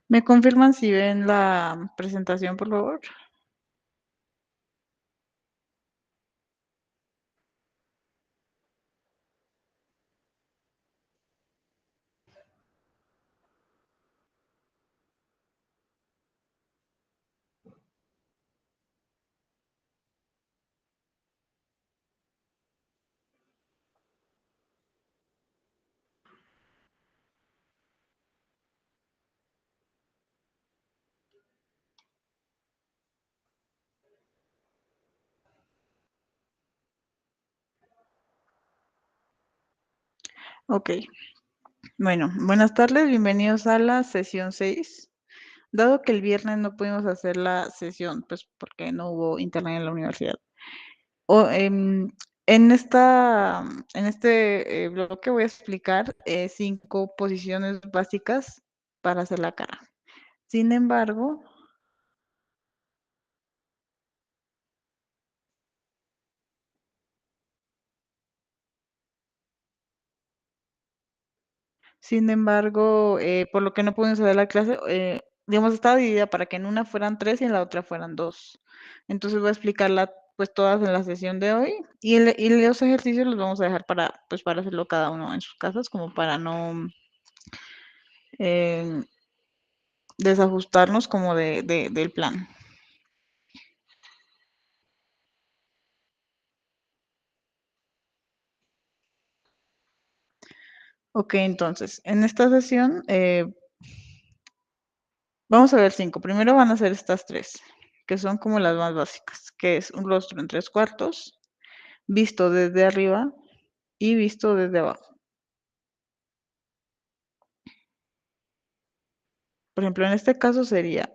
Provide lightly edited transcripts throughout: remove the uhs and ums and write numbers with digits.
¿Me confirman si ven la presentación, por favor? Ok. Bueno, buenas tardes, bienvenidos a la sesión 6. Dado que el viernes no pudimos hacer la sesión, pues porque no hubo internet en la universidad. O, en este bloque voy a explicar 5 posiciones básicas para hacer la cara. Sin embargo, por lo que no pudimos hacer la clase, digamos, estaba dividida para que en una fueran 3 y en la otra fueran 2. Entonces voy a explicarla pues todas en la sesión de hoy y los ejercicios los vamos a dejar para, pues, para hacerlo cada uno en sus casas, como para no eh, desajustarnos como del plan. Ok, entonces, en esta sesión vamos a ver 5. Primero van a ser estas 3, que son como las más básicas, que es un rostro en 3/4, visto desde arriba y visto desde abajo. Por ejemplo, en este caso sería,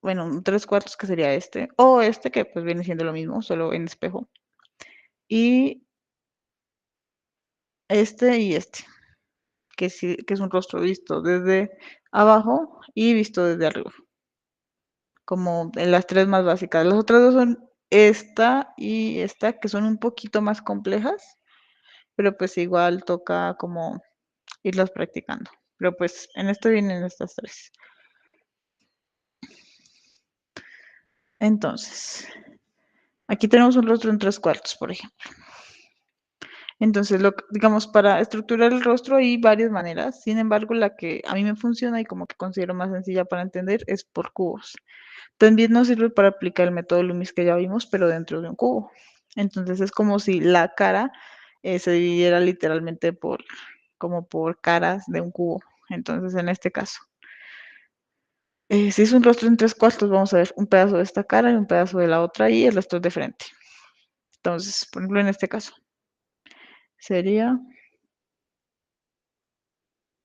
bueno, un 3/4 que sería este, o este que pues viene siendo lo mismo, solo en espejo. Y este y este, que, sí, que es un rostro visto desde abajo y visto desde arriba, como en las 3 más básicas. Las otras dos son esta y esta, que son un poquito más complejas, pero pues igual toca como irlas practicando. Pero pues en esto vienen estas 3. Entonces, aquí tenemos un rostro en 3/4, por ejemplo. Entonces, digamos, para estructurar el rostro hay varias maneras. Sin embargo, la que a mí me funciona y como que considero más sencilla para entender es por cubos. También nos sirve para aplicar el método Loomis que ya vimos, pero dentro de un cubo. Entonces, es como si la cara se dividiera literalmente como por caras de un cubo. Entonces, en este caso, si es un rostro en 3/4, vamos a ver un pedazo de esta cara y un pedazo de la otra y el resto es de frente. Entonces, por ejemplo, en este caso, sería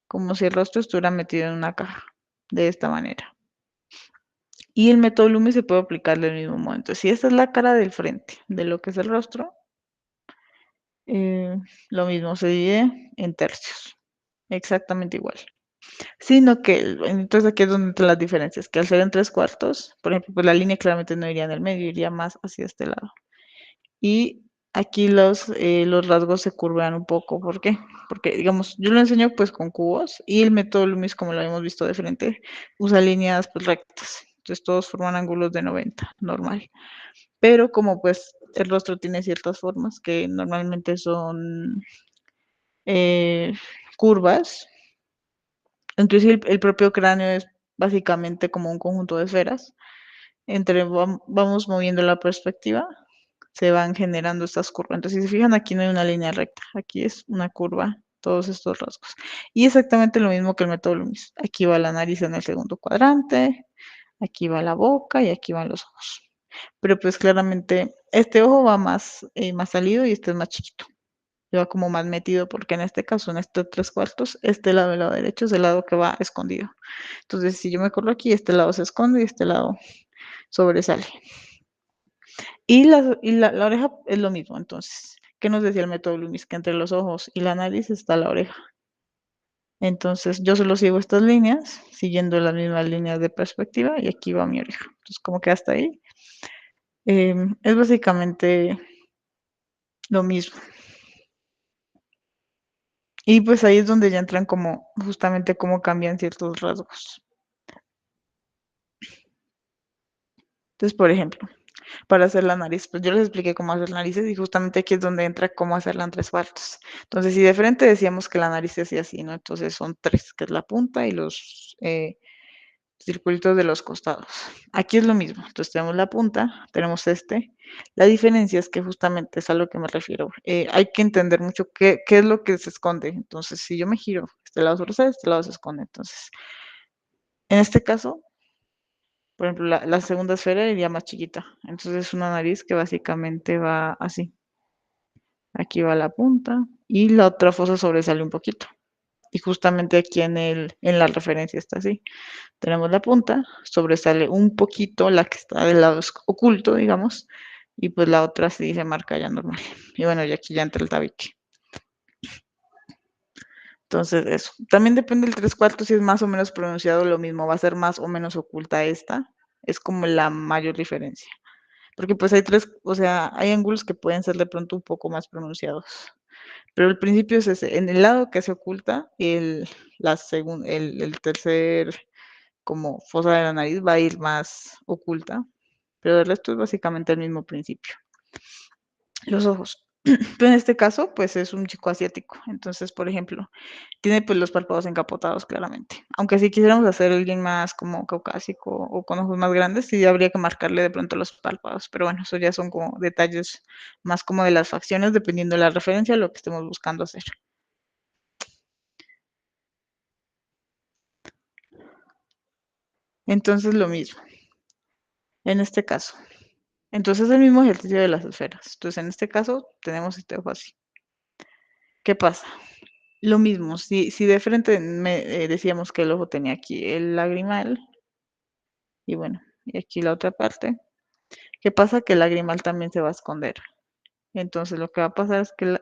como si el rostro estuviera metido en una caja, de esta manera. Y el método Loomis se puede aplicar del mismo modo. Entonces, si esta es la cara del frente de lo que es el rostro, eh, lo mismo se divide en tercios, exactamente igual. Sino que, entonces aquí es donde entran las diferencias, que al ser en 3/4, por ejemplo, pues la línea claramente no iría en el medio, iría más hacia este lado. Y aquí los rasgos se curvean un poco. ¿Por qué? Porque, digamos, yo lo enseño pues con cubos y el método Loomis, como lo hemos visto de frente, usa líneas pues rectas. Entonces todos forman ángulos de 90, normal. Pero como pues el rostro tiene ciertas formas que normalmente son eh, curvas, entonces el propio cráneo es básicamente como un conjunto de esferas. Vamos moviendo la perspectiva, se van generando estas curvas. Entonces, si se fijan, aquí no hay una línea recta, aquí es una curva, todos estos rasgos. Y exactamente lo mismo que el método Loomis. Aquí va la nariz en el segundo cuadrante, aquí va la boca y aquí van los ojos. Pero pues claramente este ojo va más salido y este es más chiquito. Y va como más metido porque en este caso, en estos 3/4, este lado del lado derecho es el lado que va escondido. Entonces, si yo me corro aquí, este lado se esconde y este lado sobresale. Y la oreja es lo mismo, entonces. ¿Qué nos decía el método Loomis? Que entre los ojos y la nariz está la oreja. Entonces, yo solo sigo estas líneas, siguiendo las mismas líneas de perspectiva, y aquí va mi oreja. Entonces, como que hasta ahí es básicamente lo mismo. Y pues ahí es donde ya entran como justamente cómo cambian ciertos rasgos. Entonces, por ejemplo, para hacer la nariz, pues yo les expliqué cómo hacer narices y justamente aquí es donde entra cómo hacerla en tres cuartos. Entonces, si de frente decíamos que la nariz se hacía así, ¿no? Entonces son tres, que es la punta y los circulitos de los costados. Aquí es lo mismo. Entonces tenemos la punta, tenemos este. La diferencia es que justamente es a lo que me refiero. Hay que entender mucho qué es lo que se esconde. Entonces, si yo me giro, este lado sobresale, este lado se esconde. Entonces, en este caso, por ejemplo, la segunda esfera iría más chiquita. Entonces es una nariz que básicamente va así. Aquí va la punta y la otra fosa sobresale un poquito. Y justamente aquí en la referencia está así. Tenemos la punta, sobresale un poquito la que está del lado oculto, digamos, y pues la otra sí se marca ya normal. Y bueno, y aquí ya entra el tabique. Entonces, eso. También depende del tres cuartos si es más o menos pronunciado lo mismo, va a ser más o menos oculta esta. Es como la mayor diferencia. Porque pues hay tres, o sea, hay ángulos que pueden ser de pronto un poco más pronunciados. Pero el principio es ese. En el lado que se oculta, el tercer como fosa de la nariz va a ir más oculta, pero el resto es básicamente el mismo principio. Los ojos. Pero en este caso, pues es un chico asiático. Entonces, por ejemplo, tiene pues los párpados encapotados claramente. Aunque si quisiéramos hacer a alguien más como caucásico o con ojos más grandes, sí habría que marcarle de pronto los párpados. Pero bueno, eso ya son como detalles más como de las facciones, dependiendo de la referencia a lo que estemos buscando hacer. Entonces, lo mismo, en este caso. Entonces, el mismo ejercicio de las esferas. Entonces, en este caso, tenemos este ojo así. ¿Qué pasa? Lo mismo, si de frente decíamos que el ojo tenía aquí el lagrimal, y bueno, y aquí la otra parte, ¿qué pasa? Que el lagrimal también se va a esconder. Entonces lo que va a pasar es que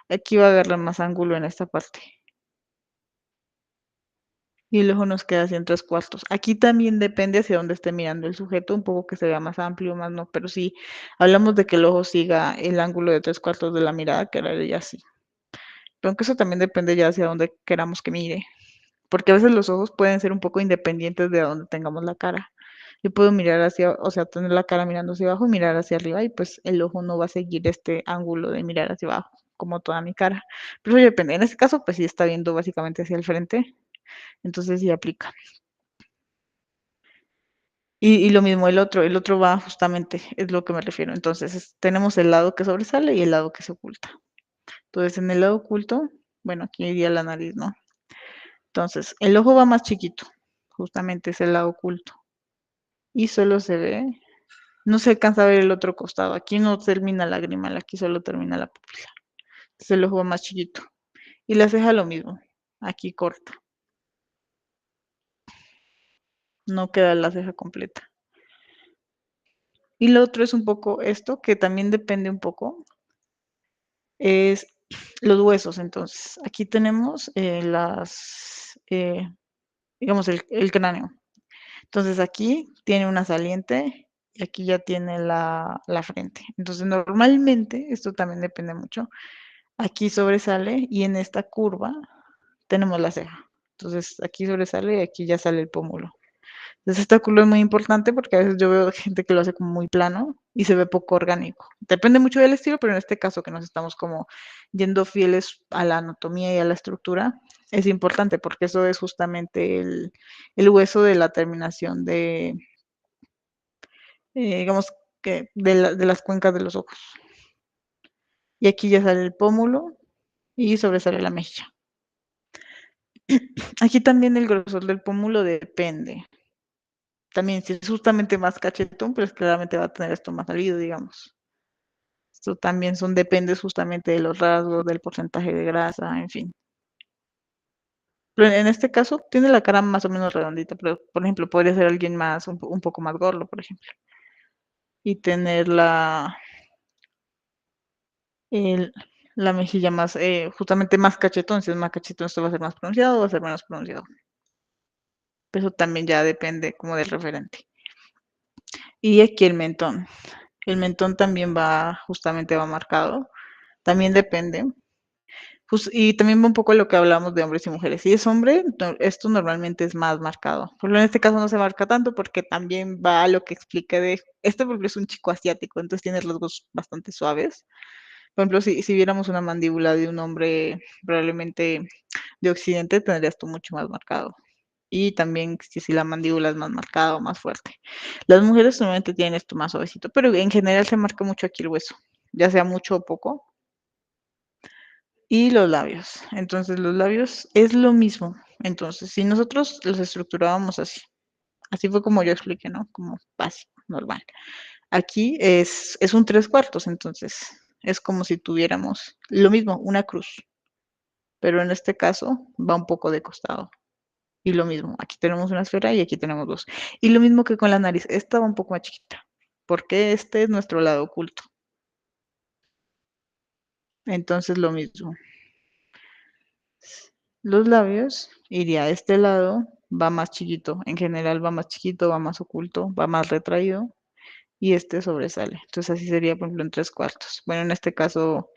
aquí va a agarrar más ángulo en esta parte. Y el ojo nos queda así en tres cuartos. Aquí también depende hacia dónde esté mirando el sujeto, un poco que se vea más amplio, más no, pero si hablamos de que el ojo siga el ángulo de tres cuartos de la mirada, quedaría así. Pero aunque eso también depende ya hacia dónde queramos que mire. Porque a veces los ojos pueden ser un poco independientes de donde tengamos la cara. Yo puedo mirar hacia, o sea, tener la cara mirando hacia abajo y mirar hacia arriba y pues el ojo no va a seguir este ángulo de mirar hacia abajo, como toda mi cara. Pero eso depende. En este caso, pues sí está viendo básicamente hacia el frente, entonces sí aplica. Y lo mismo el otro va justamente, es lo que me refiero. Entonces tenemos el lado que sobresale y el lado que se oculta. Entonces en el lado oculto, bueno, aquí iría la nariz, ¿no? Entonces el ojo va más chiquito, justamente es el lado oculto. Y solo se ve, no se alcanza a ver el otro costado. Aquí no termina la lagrimal, aquí solo termina la pupila. Entonces el ojo va más chiquito. Y la ceja lo mismo, aquí corta, no queda la ceja completa. Y lo otro es un poco esto, que también depende un poco, es los huesos. Entonces, aquí tenemos digamos, el cráneo. Entonces aquí tiene una saliente y aquí ya tiene la frente. Entonces normalmente, esto también depende mucho, aquí sobresale y en esta curva tenemos la ceja. Entonces aquí sobresale y aquí ya sale el pómulo. Entonces esta curva es muy importante porque a veces yo veo gente que lo hace como muy plano y se ve poco orgánico. Depende mucho del estilo, pero en este caso que nos estamos como yendo fieles a la anatomía y a la estructura, es importante porque eso es justamente el hueso de la terminación digamos que de las cuencas de los ojos. Y aquí ya sale el pómulo y sobresale la mejilla. Aquí también el grosor del pómulo depende. También si es justamente más cachetón, pues claramente va a tener esto más salido, digamos. Esto también depende justamente de los rasgos, del porcentaje de grasa, en fin. Pero en este caso tiene la cara más o menos redondita, pero por ejemplo podría ser alguien más, un poco más gordo, por ejemplo. Y tener el- la mejilla más, justamente más cachetón. Si es más cachetón, esto va a ser más pronunciado o va a ser menos pronunciado. Pero eso también ya depende como del referente. Y aquí el mentón. El mentón también va, justamente va marcado. También depende. Y también va un poco lo que hablamos de hombres y mujeres. Si es hombre, esto normalmente es más marcado. Por ejemplo, en este caso no se marca tanto porque también va a lo que expliqué de, este por ejemplo es un chico asiático, entonces tiene rasgos bastante suaves. Por ejemplo, si viéramos una mandíbula de un hombre probablemente de occidente, tendría esto mucho más marcado. Y también si la mandíbula es más marcada o más fuerte. Las mujeres normalmente tienen esto más suavecito, pero en general se marca mucho aquí el hueso, ya sea mucho o poco. Y los labios. Entonces, los labios es lo mismo. Entonces, si nosotros los estructurábamos así, así fue como yo expliqué, ¿no? Como básico, normal. Aquí es un tres cuartos, entonces es como si tuviéramos lo mismo, una cruz, pero en este caso va un poco de costado. Y lo mismo, aquí tenemos una esfera y aquí tenemos dos. Y lo mismo que con la nariz, esta va un poco más chiquita, porque este es nuestro lado oculto. Entonces, lo mismo. Los labios iría a este lado, va más chiquito, en general va más chiquito, va más oculto, va más retraído y este sobresale. Entonces así sería, por ejemplo, en tres cuartos. Bueno, en este caso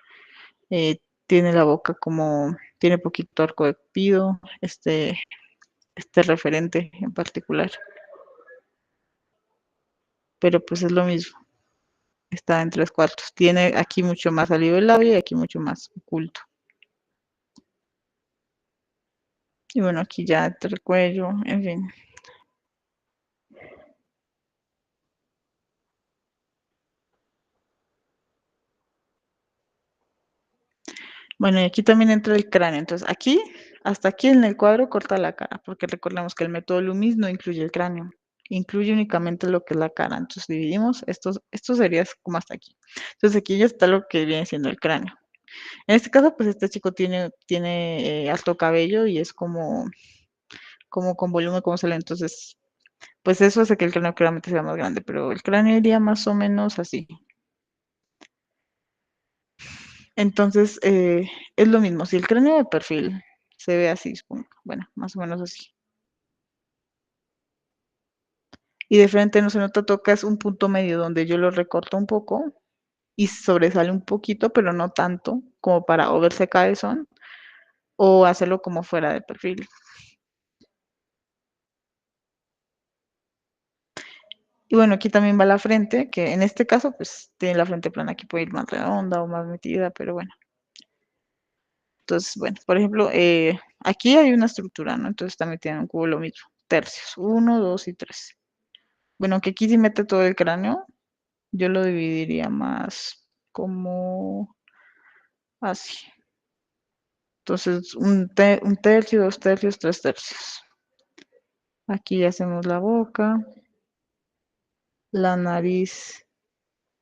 tiene la boca como, tiene poquito arco de cupido, este referente en particular, pero pues es lo mismo, está en tres cuartos. Tiene aquí mucho más salido el labio y aquí mucho más oculto. Y bueno, aquí ya entre el cuello, en fin. Bueno, y aquí también entra el cráneo. Entonces, aquí, hasta aquí en el cuadro corta la cara, porque recordemos que el método Loomis no incluye el cráneo, incluye únicamente lo que es la cara. Entonces, dividimos, esto sería como hasta aquí. Entonces, aquí ya está lo que viene siendo el cráneo. En este caso, pues este chico tiene alto cabello y es como con volumen, como se le. Entonces, pues eso hace que el cráneo claramente sea más grande, pero el cráneo iría más o menos así. Entonces, es lo mismo. Si el cráneo de perfil se ve así, supongo, bueno, más o menos así. Y de frente no se nota, tocas un punto medio donde yo lo recorto un poco y sobresale un poquito, pero no tanto, como para o verse cabezón o hacerlo como fuera de perfil. Y bueno, aquí también va la frente, que en este caso, pues tiene la frente plana, aquí puede ir más redonda o más metida, pero bueno. Entonces, bueno, por ejemplo, aquí hay una estructura, ¿no? Entonces también tiene un cubo lo mismo, tercios, uno, dos y tres. Bueno, que aquí sí mete todo el cráneo, yo lo dividiría más como así. Entonces, un tercio, dos tercios, tres tercios. Aquí hacemos la boca, la nariz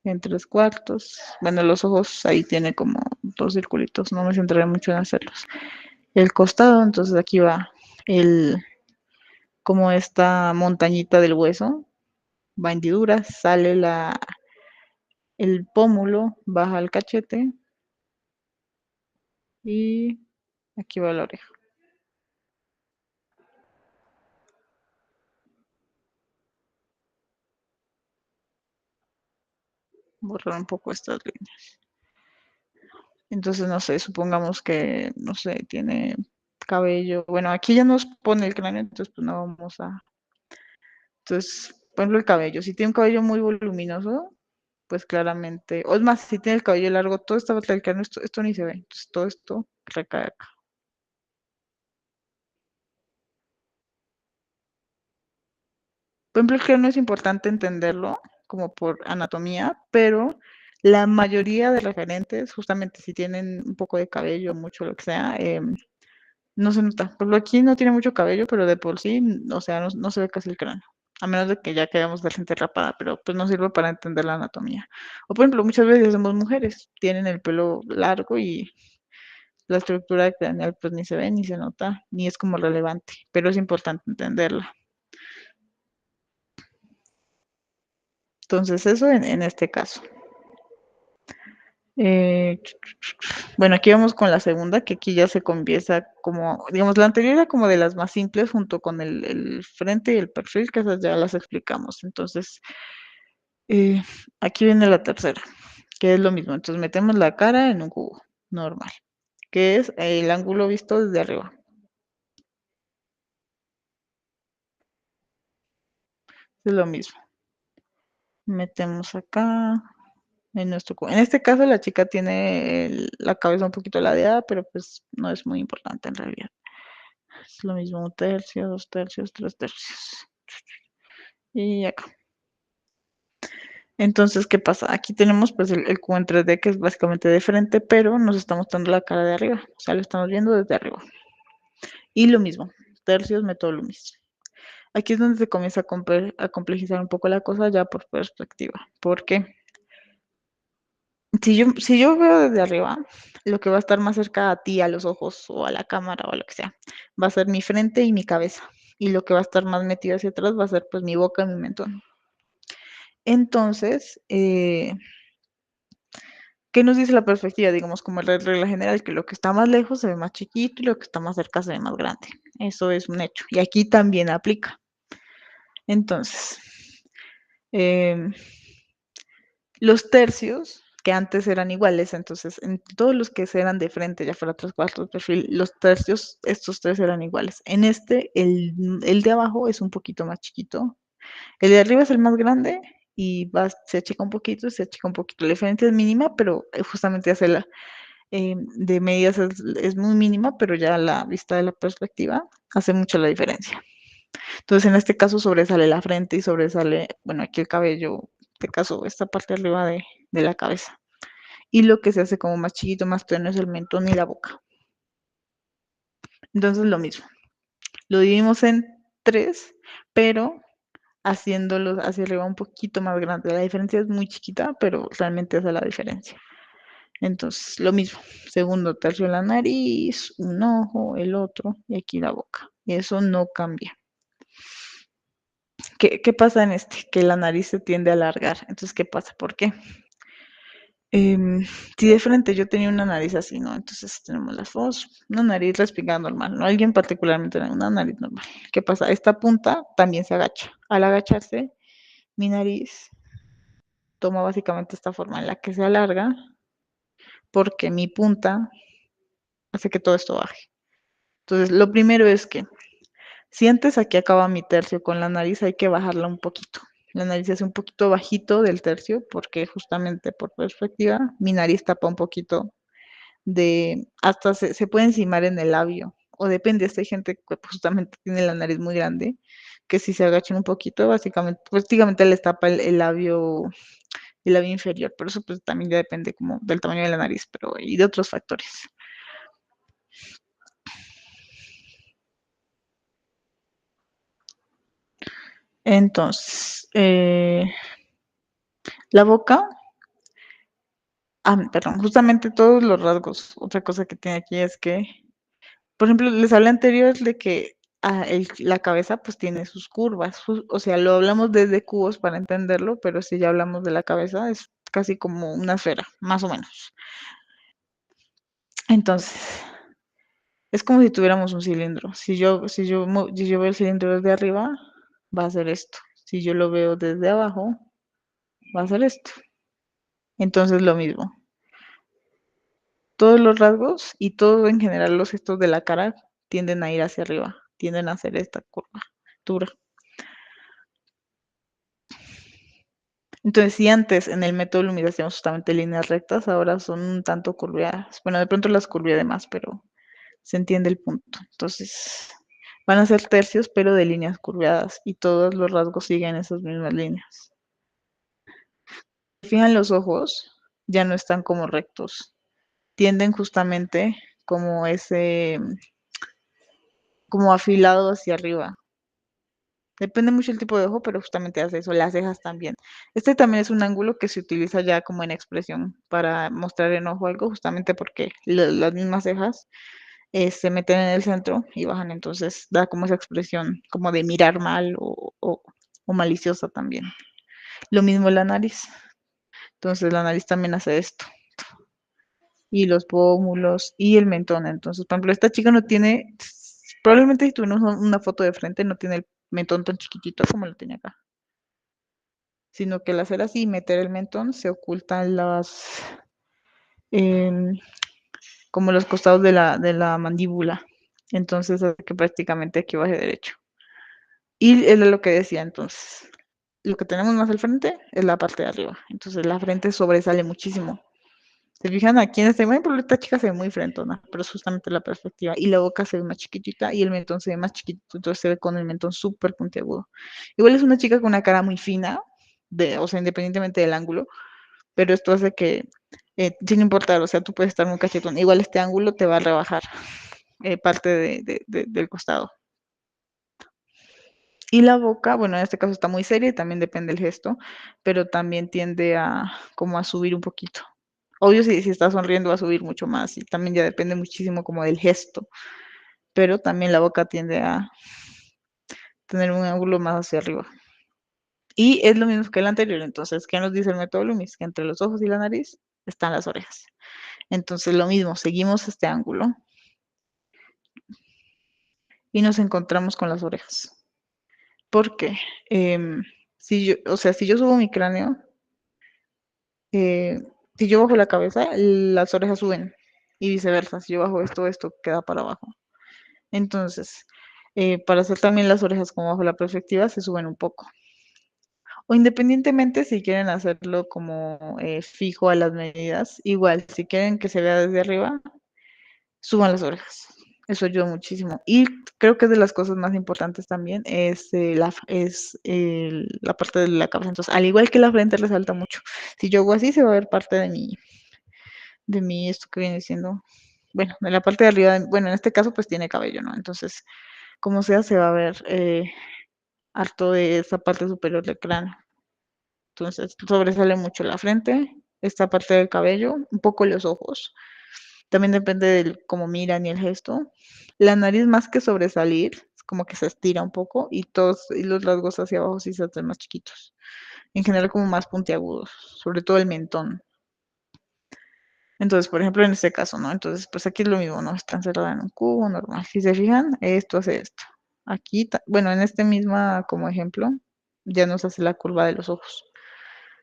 en tres cuartos. Bueno, los ojos ahí tiene como dos circulitos, no me centraré mucho en hacerlos. El costado, entonces aquí va el, como esta montañita del hueso, va a hendiduras, sale el pómulo, baja el cachete y aquí va la oreja. Borrar un poco estas líneas. Entonces, no sé, supongamos que, no sé, tiene cabello. Bueno, aquí ya nos pone el cráneo, entonces pues no vamos a. Entonces, por ejemplo, el cabello. Si tiene un cabello muy voluminoso, pues claramente. O es más, si tiene el cabello largo, toda esta parte del cráneo, esto ni se ve. Entonces, todo esto recae acá. Por ejemplo, el cráneo es importante entenderlo como por anatomía, pero la mayoría de referentes, justamente si tienen un poco de cabello, mucho lo que sea, no se nota. Por ejemplo, aquí no tiene mucho cabello, pero de por sí, o sea, no se ve casi el cráneo. A menos de que ya quedamos de gente rapada, pero pues no sirve para entender la anatomía. O por ejemplo, muchas veces vemos mujeres, tienen el pelo largo y la estructura craneal pues ni se ve, ni se nota, ni es como relevante, pero es importante entenderla. Entonces, eso en este caso. Eh, bueno, aquí vamos con la segunda, que aquí ya se confiesa como, digamos, la anterior era como de las más simples junto con el frente y el perfil, que esas ya las explicamos. Entonces, eh, aquí viene la tercera, que es lo mismo. Entonces, metemos la cara en un cubo normal. que es el ángulo visto desde arriba. Es lo mismo. Metemos acá en este caso la chica tiene la cabeza un poquito ladeada, pero pues no es muy importante en realidad. Es lo mismo, un tercio, dos tercios, tres tercios. Y acá. Entonces, ¿qué pasa? Aquí tenemos pues el cubo en 3D que es básicamente de frente, pero nos está mostrando la cara de arriba. O sea, lo estamos viendo desde arriba. Y lo mismo, tercios, método Loomis. Aquí es donde se comienza a complejizar un poco la cosa ya por perspectiva. Porque si yo veo desde arriba, lo que va a estar más cerca a ti, a los ojos o a la cámara o a lo que sea, va a ser mi frente y mi cabeza. Y lo que va a estar más metido hacia atrás va a ser pues mi boca y mi mentón. Entonces, ¿qué nos dice la perspectiva? Digamos, como regla general, que lo que está más lejos se ve más chiquito y lo que está más cerca se ve más grande. Eso es un hecho. Y aquí también aplica. Entonces, eh, los tercios, que antes eran iguales, entonces en todos los que eran de frente, ya fuera tres cuartos, perfil, los tercios, estos tres eran iguales. En este, el de abajo es un poquito más chiquito. El de arriba es el más grande y se achica un poquito, se achica un poquito. La diferencia es mínima, pero justamente hace de medidas es muy mínima, pero ya a la vista de la perspectiva hace mucho la diferencia. Entonces, en este caso sobresale la frente y sobresale, bueno, aquí el cabello, en este caso, esta parte de arriba de la cabeza. Y lo que se hace como más chiquito, más tenue es el mentón y la boca. Entonces, lo mismo. Lo dividimos en tres, pero haciéndolo hacia arriba un poquito más grande. La diferencia es muy chiquita, pero realmente esa es la diferencia. Entonces, lo mismo. Segundo tercio la nariz, un ojo, el otro y aquí la boca. Y eso no cambia. ¿Qué pasa en este? Que la nariz se tiende a alargar. Entonces, ¿qué pasa? ¿Por qué? Si de frente yo tenía una nariz así, ¿no? Entonces tenemos las dos, una nariz respingada normal, no alguien particularmente, una nariz normal. ¿Qué pasa? Esta punta también se agacha. Al agacharse, mi nariz toma básicamente esta forma en la que se alarga porque mi punta hace que todo esto baje. Entonces, lo primero es que si antes aquí acaba mi tercio con la nariz, hay que bajarla un poquito. La nariz se hace un poquito bajito del tercio porque justamente por perspectiva mi nariz tapa un poquito hasta se puede encimar en el labio. O depende, hay gente que justamente tiene la nariz muy grande, que si se agachan un poquito, básicamente les tapa el labio inferior, pero eso pues también ya depende como del tamaño de la nariz, pero y de otros factores. Entonces, la boca, perdón, justamente todos los rasgos. Otra cosa que tiene aquí es que, por ejemplo, les hablé anterior de que la cabeza pues tiene sus curvas, o sea, lo hablamos desde cubos para entenderlo, pero si ya hablamos de la cabeza es casi como una esfera, más o menos. Entonces, es como si tuviéramos un cilindro. Si yo veo el cilindro desde arriba, va a ser esto. Si yo lo veo desde abajo, va a ser esto. Entonces, lo mismo. Todos los rasgos y todo en general los gestos de la cara tienden a ir hacia arriba, tienden a hacer esta curvatura. Entonces, si antes en el método Lumi hacíamos justamente líneas rectas, ahora son un tanto curveadas. Bueno, de pronto las curvé de más, pero se entiende el punto. Entonces, van a ser tercios, pero de líneas curveadas y todos los rasgos siguen esas mismas líneas. Si fijan los ojos, ya no están como rectos, tienden justamente como como afilado hacia arriba. Depende mucho el tipo de ojo, pero justamente hace eso, las cejas también. Este también es un ángulo que se utiliza ya como en expresión para mostrar enojo o algo, justamente porque las mismas cejas se meten en el centro y bajan, entonces da como esa expresión como de mirar mal o maliciosa también. Lo mismo la nariz, entonces la nariz también hace esto, y los pómulos y el mentón. Entonces, por ejemplo, esta chica no tiene, probablemente si tuvimos una foto de frente, no tiene el mentón tan chiquitito como lo tiene acá, sino que al hacer así, meter el mentón, se ocultan em, como los costados de la mandíbula. Entonces, hace que prácticamente aquí baje derecho. Y es lo que decía entonces. Lo que tenemos más al frente es la parte de arriba. Entonces, la frente sobresale muchísimo. Se fijan aquí en esta imagen, pero esta chica se ve muy frentona, pero es justamente la perspectiva. Y la boca se ve más chiquitita y el mentón se ve más chiquitito, entonces se ve con el mentón súper puntiagudo. Igual es una chica con una cara muy fina, o sea, independientemente del ángulo, pero esto hace que, sin importar, o sea, tú puedes estar muy cachetón, igual este ángulo te va a rebajar parte del costado. Y la boca, bueno, en este caso está muy seria y también depende del gesto, pero también tiende a como a subir un poquito. Obvio, si está sonriendo va a subir mucho más y también ya depende muchísimo como del gesto, pero también la boca tiende a tener un ángulo más hacia arriba. Y es lo mismo que el anterior, entonces, ¿qué nos dice el método Loomis? Que entre los ojos y la nariz están las orejas. Entonces, lo mismo, seguimos este ángulo y nos encontramos con las orejas. ¿Por qué? Si yo, o sea, si yo subo mi cráneo, eh, si yo bajo la cabeza, las orejas suben y viceversa. Si yo bajo esto, esto queda para abajo. Entonces, para hacer también las orejas como bajo la perspectiva, se suben un poco. O independientemente si quieren hacerlo como fijo a las medidas, igual, si quieren que se vea desde arriba, suban las orejas. Eso ayuda muchísimo. Y creo que es de las cosas más importantes también, la parte de la cabeza. Entonces, al igual que la frente resalta mucho. Si yo hago así, se va a ver parte esto que viene siendo, bueno, de la parte de arriba, bueno, en este caso pues tiene cabello, ¿no? Entonces, como sea, se va a ver harto de esa parte superior del cráneo. Entonces, sobresale mucho la frente, esta parte del cabello, un poco los ojos. También depende del cómo miran y el gesto. La nariz más que sobresalir, es como que se estira un poco y los rasgos hacia abajo sí se hacen más chiquitos. En general como más puntiagudos, sobre todo el mentón. Entonces, por ejemplo, en este caso, ¿no? Entonces, pues aquí es lo mismo, ¿no? Está encerrada en un cubo normal. Si se fijan, esto hace esto. Aquí, bueno, en este mismo como ejemplo, ya nos hace la curva de los ojos.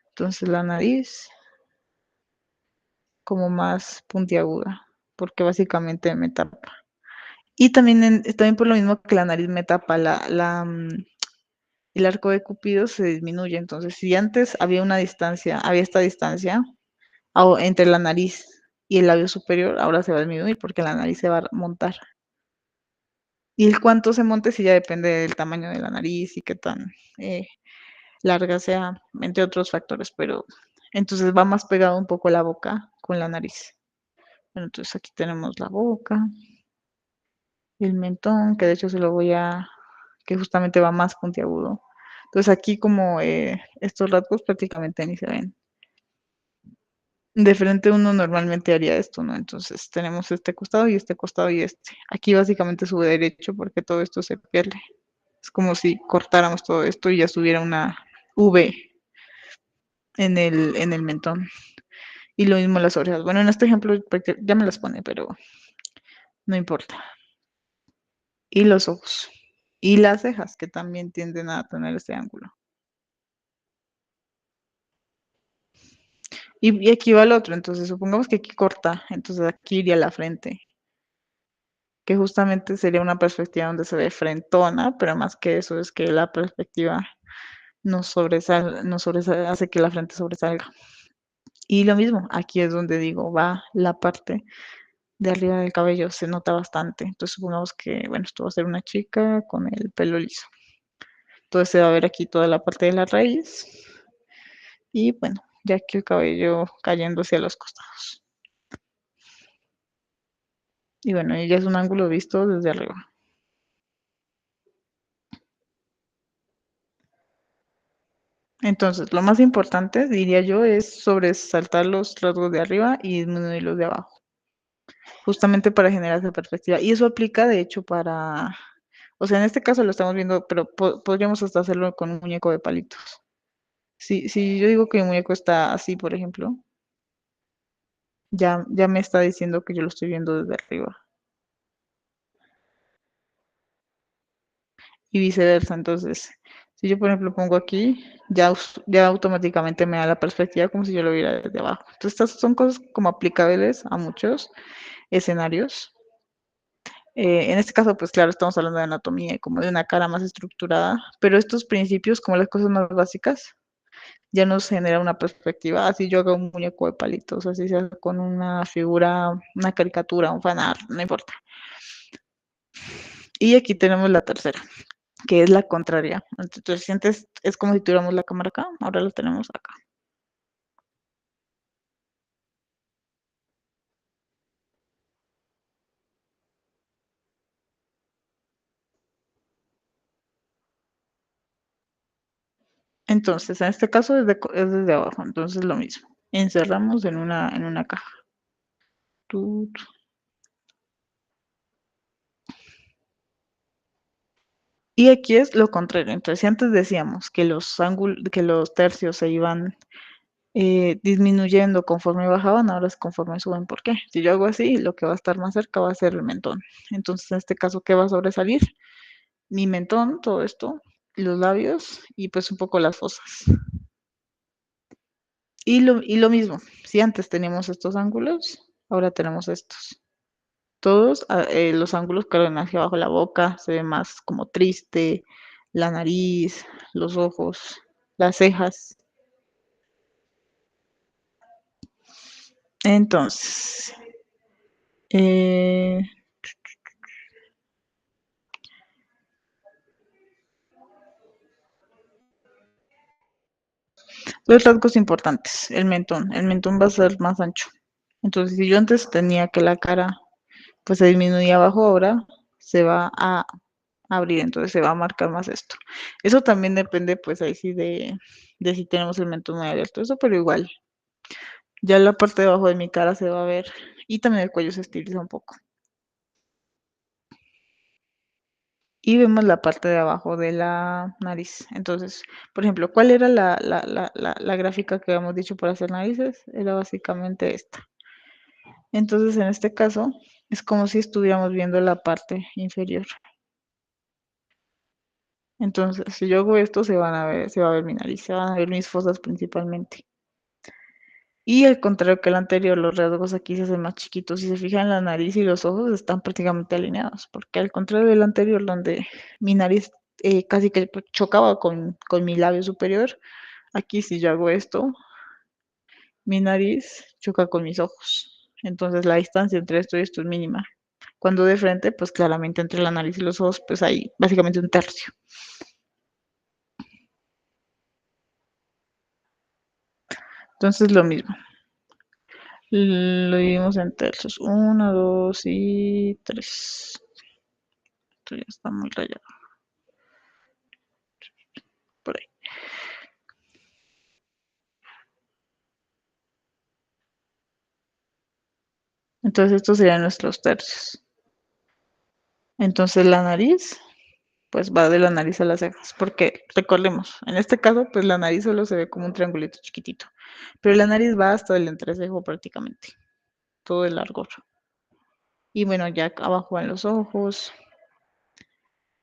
Entonces la nariz como más puntiaguda, porque básicamente me tapa. Y también, también por lo mismo que la nariz me tapa, el arco de Cupido se disminuye. Entonces, si antes había una distancia, había esta distancia entre la nariz y el labio superior, ahora se va a disminuir porque la nariz se va a montar. Y el cuánto se monte sí ya depende del tamaño de la nariz y qué tan larga sea, entre otros factores, pero entonces va más pegado un poco la boca con la nariz. Bueno, entonces aquí tenemos la boca, el mentón, que de hecho que justamente va más puntiagudo. Entonces aquí como estos rasgos prácticamente ni se ven. De frente uno normalmente haría esto, ¿no? Entonces tenemos este costado y este costado y este. Aquí básicamente sube derecho porque todo esto se pierde. Es como si cortáramos todo esto y ya subiera una V en el mentón. Y lo mismo las orejas. Bueno, en este ejemplo ya me las pone, pero no importa. Y los ojos. Y las cejas, que también tienden a tener ese ángulo. Y aquí va el otro, entonces supongamos que aquí corta, entonces aquí iría la frente, que justamente sería una perspectiva donde se ve frentona, pero más que eso es que la perspectiva hace que la frente sobresalga. Y lo mismo, aquí es donde digo, va la parte de arriba del cabello, se nota bastante. Entonces supongamos que, bueno, esto va a ser una chica con el pelo liso. Entonces se va a ver aquí toda la parte de la raíz y bueno, ya aquí el cabello cayendo hacia los costados. Y bueno, ya es un ángulo visto desde arriba. Entonces, lo más importante, diría yo, es sobresaltar los rasgos de arriba y disminuir los de abajo, justamente para generar esa perspectiva. Y eso aplica, de hecho, o sea, en este caso lo estamos viendo, pero podríamos hasta hacerlo con un muñeco de palitos. Si yo digo que mi muñeco está así, por ejemplo, ya me está diciendo que yo lo estoy viendo desde arriba y viceversa. Entonces, Si yo, por ejemplo, pongo aquí, ya automáticamente me da la perspectiva como si yo lo viera desde abajo. Entonces, estas son cosas como aplicables a muchos escenarios. En este caso, pues claro, estamos hablando de anatomía y como de una cara más estructurada, pero estos principios, como las cosas más básicas, ya nos genera una perspectiva. Así yo hago un muñeco de palitos, así sea con una figura, una caricatura, un fanart, no importa. Y aquí tenemos la tercera, que es la contraria. Entonces, sientes, es como si tuviéramos la cámara acá, ahora la tenemos acá. Entonces, en este caso es desde abajo, entonces lo mismo. Encerramos en una caja. Tut. Y aquí es lo contrario. Entonces, si antes decíamos que que los tercios se iban disminuyendo conforme bajaban, ahora es conforme suben. ¿Por qué? Si yo hago así, lo que va a estar más cerca va a ser el mentón. Entonces, en este caso, ¿qué va a sobresalir? Mi mentón, todo esto, los labios y pues un poco las fosas. Y lo mismo, si antes teníamos estos ángulos, ahora tenemos estos. Todos los ángulos que ven hacia abajo la boca, se ve más como triste, la nariz, los ojos, las cejas. Entonces, eh, los rasgos importantes, el mentón va a ser más ancho. Entonces, si yo antes tenía que la cara pues se disminuía abajo, ahora se va a abrir, entonces se va a marcar más esto. Eso también depende, pues ahí sí, de si tenemos el mentón muy abierto, eso, pero igual, ya la parte de abajo de mi cara se va a ver y también el cuello se estiliza un poco. Y vemos la parte de abajo de la nariz. Entonces, por ejemplo, ¿cuál era la gráfica que habíamos dicho para hacer narices? Era básicamente esta. Entonces, en este caso, es como si estuviéramos viendo la parte inferior. Entonces, si yo hago esto, se va a ver mi nariz, se van a ver mis fosas principalmente. Y al contrario que el anterior, los rasgos aquí se hacen más chiquitos. Si se fijan, la nariz y los ojos están prácticamente alineados, porque al contrario del anterior, donde mi nariz casi que chocaba con mi labio superior, aquí si yo hago esto, mi nariz choca con mis ojos. Entonces la distancia entre esto y esto es mínima. Cuando de frente, pues claramente entre la nariz y los ojos, pues hay básicamente un tercio. Entonces lo mismo. Lo dividimos en tercios. Uno, dos y tres. Esto ya está muy rayado. Por ahí. Entonces estos serían nuestros tercios. Entonces la nariz, pues va de la nariz a las cejas. Porque recordemos, en este caso, pues la nariz solo se ve como un triangulito chiquitito. Pero la nariz va hasta el entrecejo prácticamente. Todo el largo. Y bueno, ya abajo van los ojos.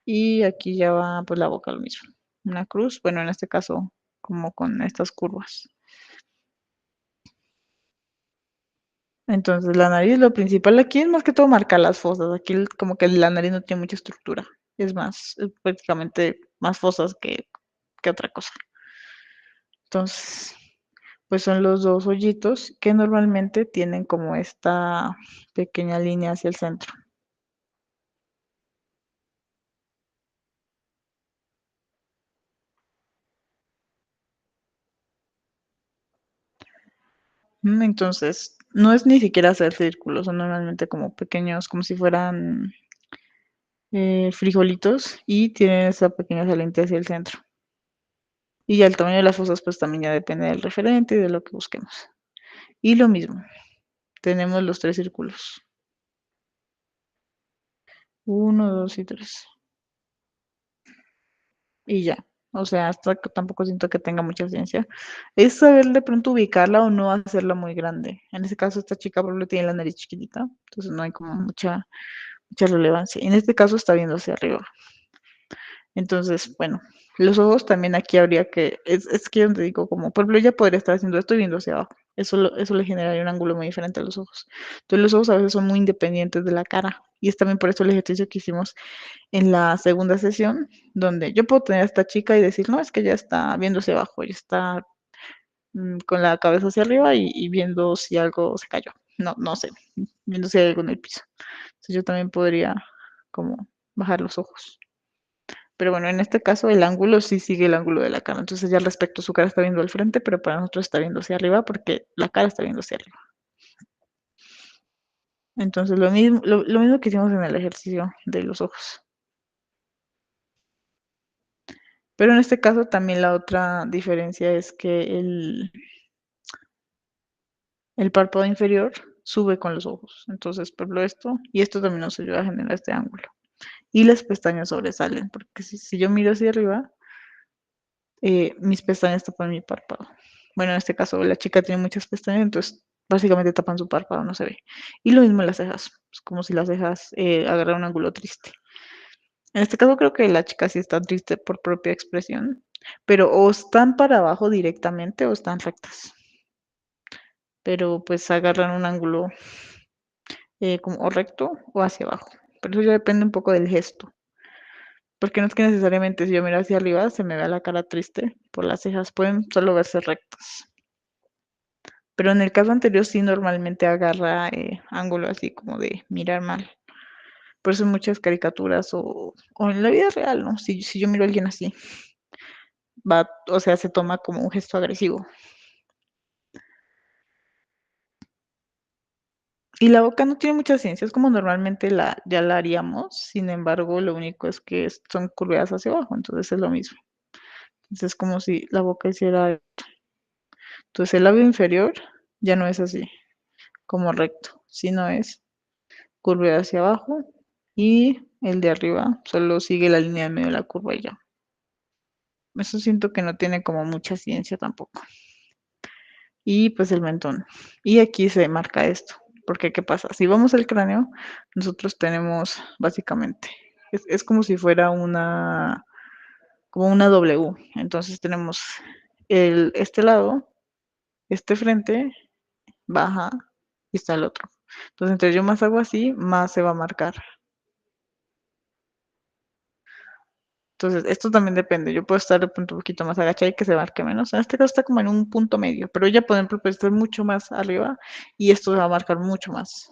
Y aquí ya va pues la boca lo mismo. Una cruz, bueno, en este caso, como con estas curvas. Entonces, la nariz, lo principal aquí es más que todo marcar las fosas. Aquí como que la nariz no tiene mucha estructura. Es más, es prácticamente más fosas que otra cosa. Entonces, pues son los dos hoyitos que normalmente tienen como esta pequeña línea hacia el centro. Entonces, no es ni siquiera hacer círculos, son normalmente como pequeños, como si fueran frijolitos y tienen esa pequeña saliente hacia el centro. Y ya el tamaño de las fosas pues también ya depende del referente y de lo que busquemos. Y lo mismo, tenemos los tres círculos. Uno, dos y tres. Y ya. O sea, hasta que tampoco siento que tenga mucha ciencia. Es saber de pronto ubicarla o no hacerla muy grande. En este caso, esta chica por ejemplo tiene la nariz chiquitita, entonces no hay como mucha relevancia. En este caso está viendo hacia arriba. Entonces, bueno, Los ojos también aquí habría que, es que yo te digo, como, por ejemplo, ella podría estar haciendo esto y viendo hacia abajo. Eso le generaría un ángulo muy diferente a los ojos. Entonces los ojos a veces son muy independientes de la cara. Y es también por eso el ejercicio que hicimos en la segunda sesión, donde yo puedo tener a esta chica y decir, no, es que ella está viendo hacia abajo, ella está con la cabeza hacia arriba y viendo si algo se cayó. No, no sé, viendo si hay algo en el piso. Entonces yo también podría como bajar los ojos. Pero bueno, en este caso el ángulo sí sigue el ángulo de la cara. Entonces ya al respecto su cara está viendo al frente, pero para nosotros está viendo hacia arriba porque la cara está viendo hacia arriba. Entonces lo mismo que hicimos en el ejercicio de los ojos. Pero en este caso también la otra diferencia es que el párpado inferior sube con los ojos. Entonces, por ejemplo, esto y esto también nos ayuda a generar este ángulo. Y las pestañas sobresalen, porque si yo miro hacia arriba, mis pestañas tapan mi párpado. Bueno, en este caso la chica tiene muchas pestañas, entonces básicamente tapan su párpado, no se ve. Y lo mismo en las cejas, es como si las cejas agarraran un ángulo triste. En este caso creo que la chica sí está triste por propia expresión, pero o están para abajo directamente o están rectas. Pero pues agarran un ángulo como o recto o hacia abajo. Pero eso ya depende un poco del gesto. Porque no es que necesariamente si yo miro hacia arriba se me vea la cara triste por las cejas, pueden solo verse rectas. Pero en el caso anterior sí normalmente agarra ángulo así como de mirar mal. Por eso en muchas caricaturas o en la vida real, ¿no? Si yo miro a alguien así, va, o sea, se toma como un gesto agresivo. Y la boca no tiene mucha ciencia, es como normalmente ya la haríamos, sin embargo, lo único es que son curvadas hacia abajo, entonces es lo mismo. Entonces es como si la boca hiciera. Entonces el labio inferior ya no es así, como recto, sino es curva hacia abajo y el de arriba solo sigue la línea de medio de la curva y ya. Eso siento que no tiene como mucha ciencia tampoco. Y pues el mentón. Y aquí se marca esto, porque ¿qué pasa? Si vamos al cráneo, nosotros tenemos básicamente, es como si fuera como una W. Entonces tenemos este lado, este frente, baja y está el otro. Entonces, entre yo más hago así, más se va a marcar. Entonces, esto también depende. Yo puedo estar de pronto un poquito más agachada y que se marque menos. En este caso está como en un punto medio, pero ella, por ejemplo, puede estar mucho más arriba y esto se va a marcar mucho más.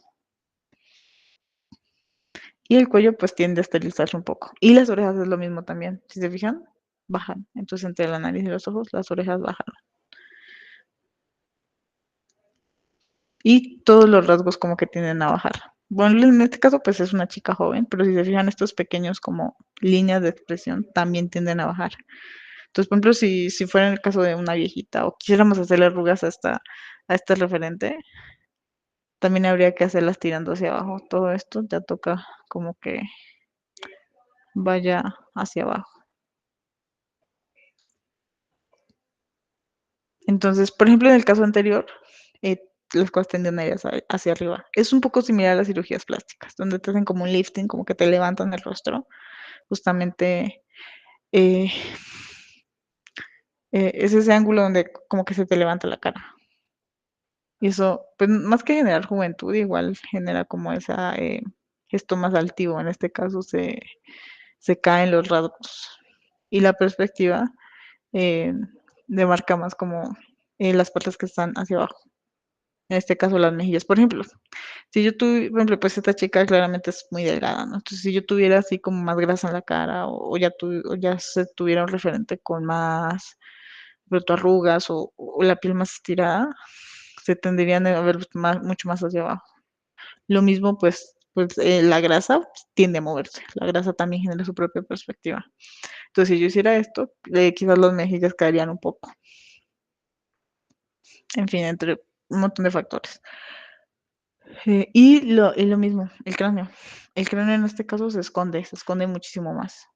Y el cuello pues tiende a esterilizarse un poco. Y las orejas es lo mismo también. Si se fijan, bajan. Entonces, entre la nariz y los ojos, las orejas bajan. Y todos los rasgos como que tienden a bajar. Bueno, en este caso pues es una chica joven, pero si se fijan estos pequeños como líneas de expresión también tienden a bajar. Entonces, por ejemplo, si fuera en el caso de una viejita o quisiéramos hacerle arrugas a este referente, también habría que hacerlas tirando hacia abajo. Todo esto ya toca como que vaya hacia abajo. Entonces, por ejemplo, en el caso anterior, eh, las cosas tienden a ir hacia arriba. Es un poco similar a las cirugías plásticas, donde te hacen como un lifting, como que te levantan el rostro. Justamente eh, es ese ángulo donde como que se te levanta la cara. Y eso, pues más que generar juventud, igual genera como esa gesto más altivo. En este caso se caen los rasgos. Y la perspectiva eh, demarca más como las partes que están hacia abajo. En este caso, las mejillas. Por ejemplo, si yo tuviera, por ejemplo, pues esta chica claramente es muy delgada, ¿no? Entonces, si yo tuviera así como más grasa en la cara o ya se tuviera un referente con más pronto arrugas o la piel más estirada, se tendrían a ver mucho más hacia abajo. Lo mismo, pues la grasa tiende a moverse. La grasa también genera su propia perspectiva. Entonces, si yo hiciera esto, quizás las mejillas caerían un poco. En fin, entre un montón de factores. Y lo mismo, el cráneo. El cráneo en este caso se esconde muchísimo más.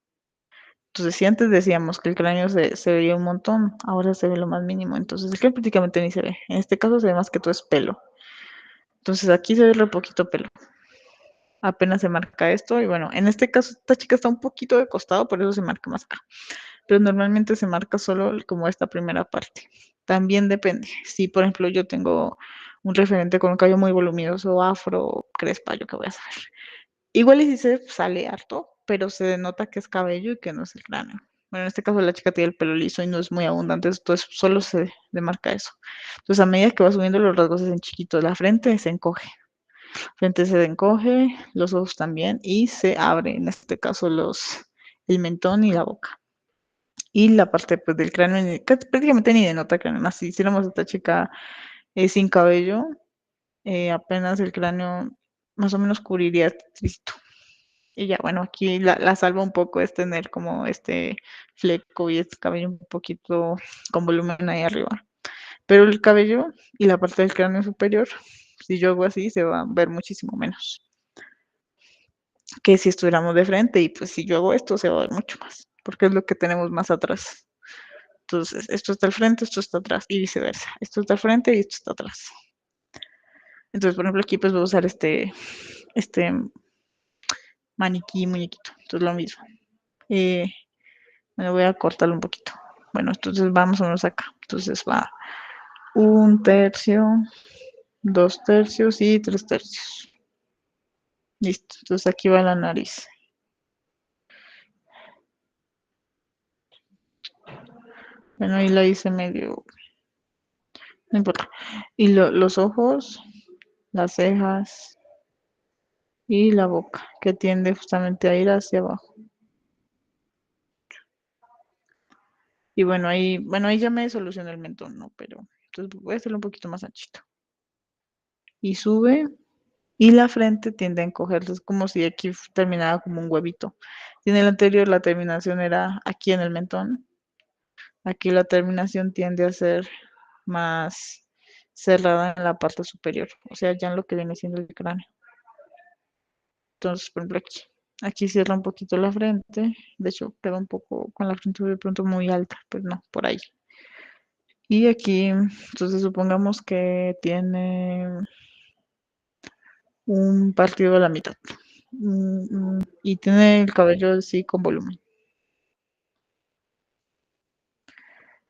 Entonces, si antes decíamos que el cráneo se veía un montón, ahora se ve lo más mínimo. Entonces, el cráneo prácticamente ni se ve. En este caso se ve más que todo es pelo. Entonces, aquí se ve re poquito pelo. Apenas se marca esto y bueno, en este caso esta chica está un poquito de costado, por eso se marca más acá. pero normalmente se marca solo como esta primera parte. También depende. Si, por ejemplo, yo tengo un referente con un cabello muy voluminoso, afro, crespa, yo qué voy a saber. Igual y si se sale harto, pero se denota que es cabello y que no es el cráneo. Bueno, en este caso la chica tiene el pelo liso y no es muy abundante, entonces solo se demarca eso. Entonces a medida que va subiendo los rasgos se hacen chiquitos, la frente se encoge, la frente se encoge, los ojos también y se abre, en este caso el mentón y la boca. Y la parte pues, del cráneo, prácticamente ni denota cráneo, más si hiciéramos esta chica sin cabello, apenas el cráneo más o menos cubriría Cristo. Y ya, bueno, aquí la salva un poco es tener como este fleco y este cabello un poquito con volumen ahí arriba. Pero el cabello y la parte del cráneo superior, si yo hago así, se va a ver muchísimo menos que si estuviéramos de frente. Y pues si yo hago esto, se va a ver mucho más, porque es lo que tenemos más atrás. Entonces, esto está al frente, esto está atrás y viceversa. Esto está al frente y esto está atrás. Entonces, por ejemplo, aquí pues voy a usar este maniquí, muñequito. Entonces, lo mismo. Eh, Me voy a cortarlo un poquito. Bueno, entonces vamos a menos acá. Entonces va 1/3, 2/3 y 3/3. Listo. Entonces aquí va la nariz. Bueno, ahí la hice medio, no importa. Y los ojos, las cejas y la boca, que tiende justamente a ir hacia abajo. Y bueno, ahí ya me solucionó el mentón, ¿no? Pero entonces voy a hacerlo un poquito más anchito. Y sube. Y la frente tiende a encogerse, es como si aquí terminara como un huevito. Y en el anterior la terminación era aquí en el mentón. Aquí la terminación tiende a ser más cerrada en la parte superior, o sea, ya en lo que viene siendo el cráneo. Entonces, por ejemplo, aquí cierra un poquito la frente, de hecho queda un poco con la frente de pronto muy alta, pues no, por ahí. Y aquí, entonces supongamos que tiene un partido a la mitad. Y tiene el cabello así con volumen.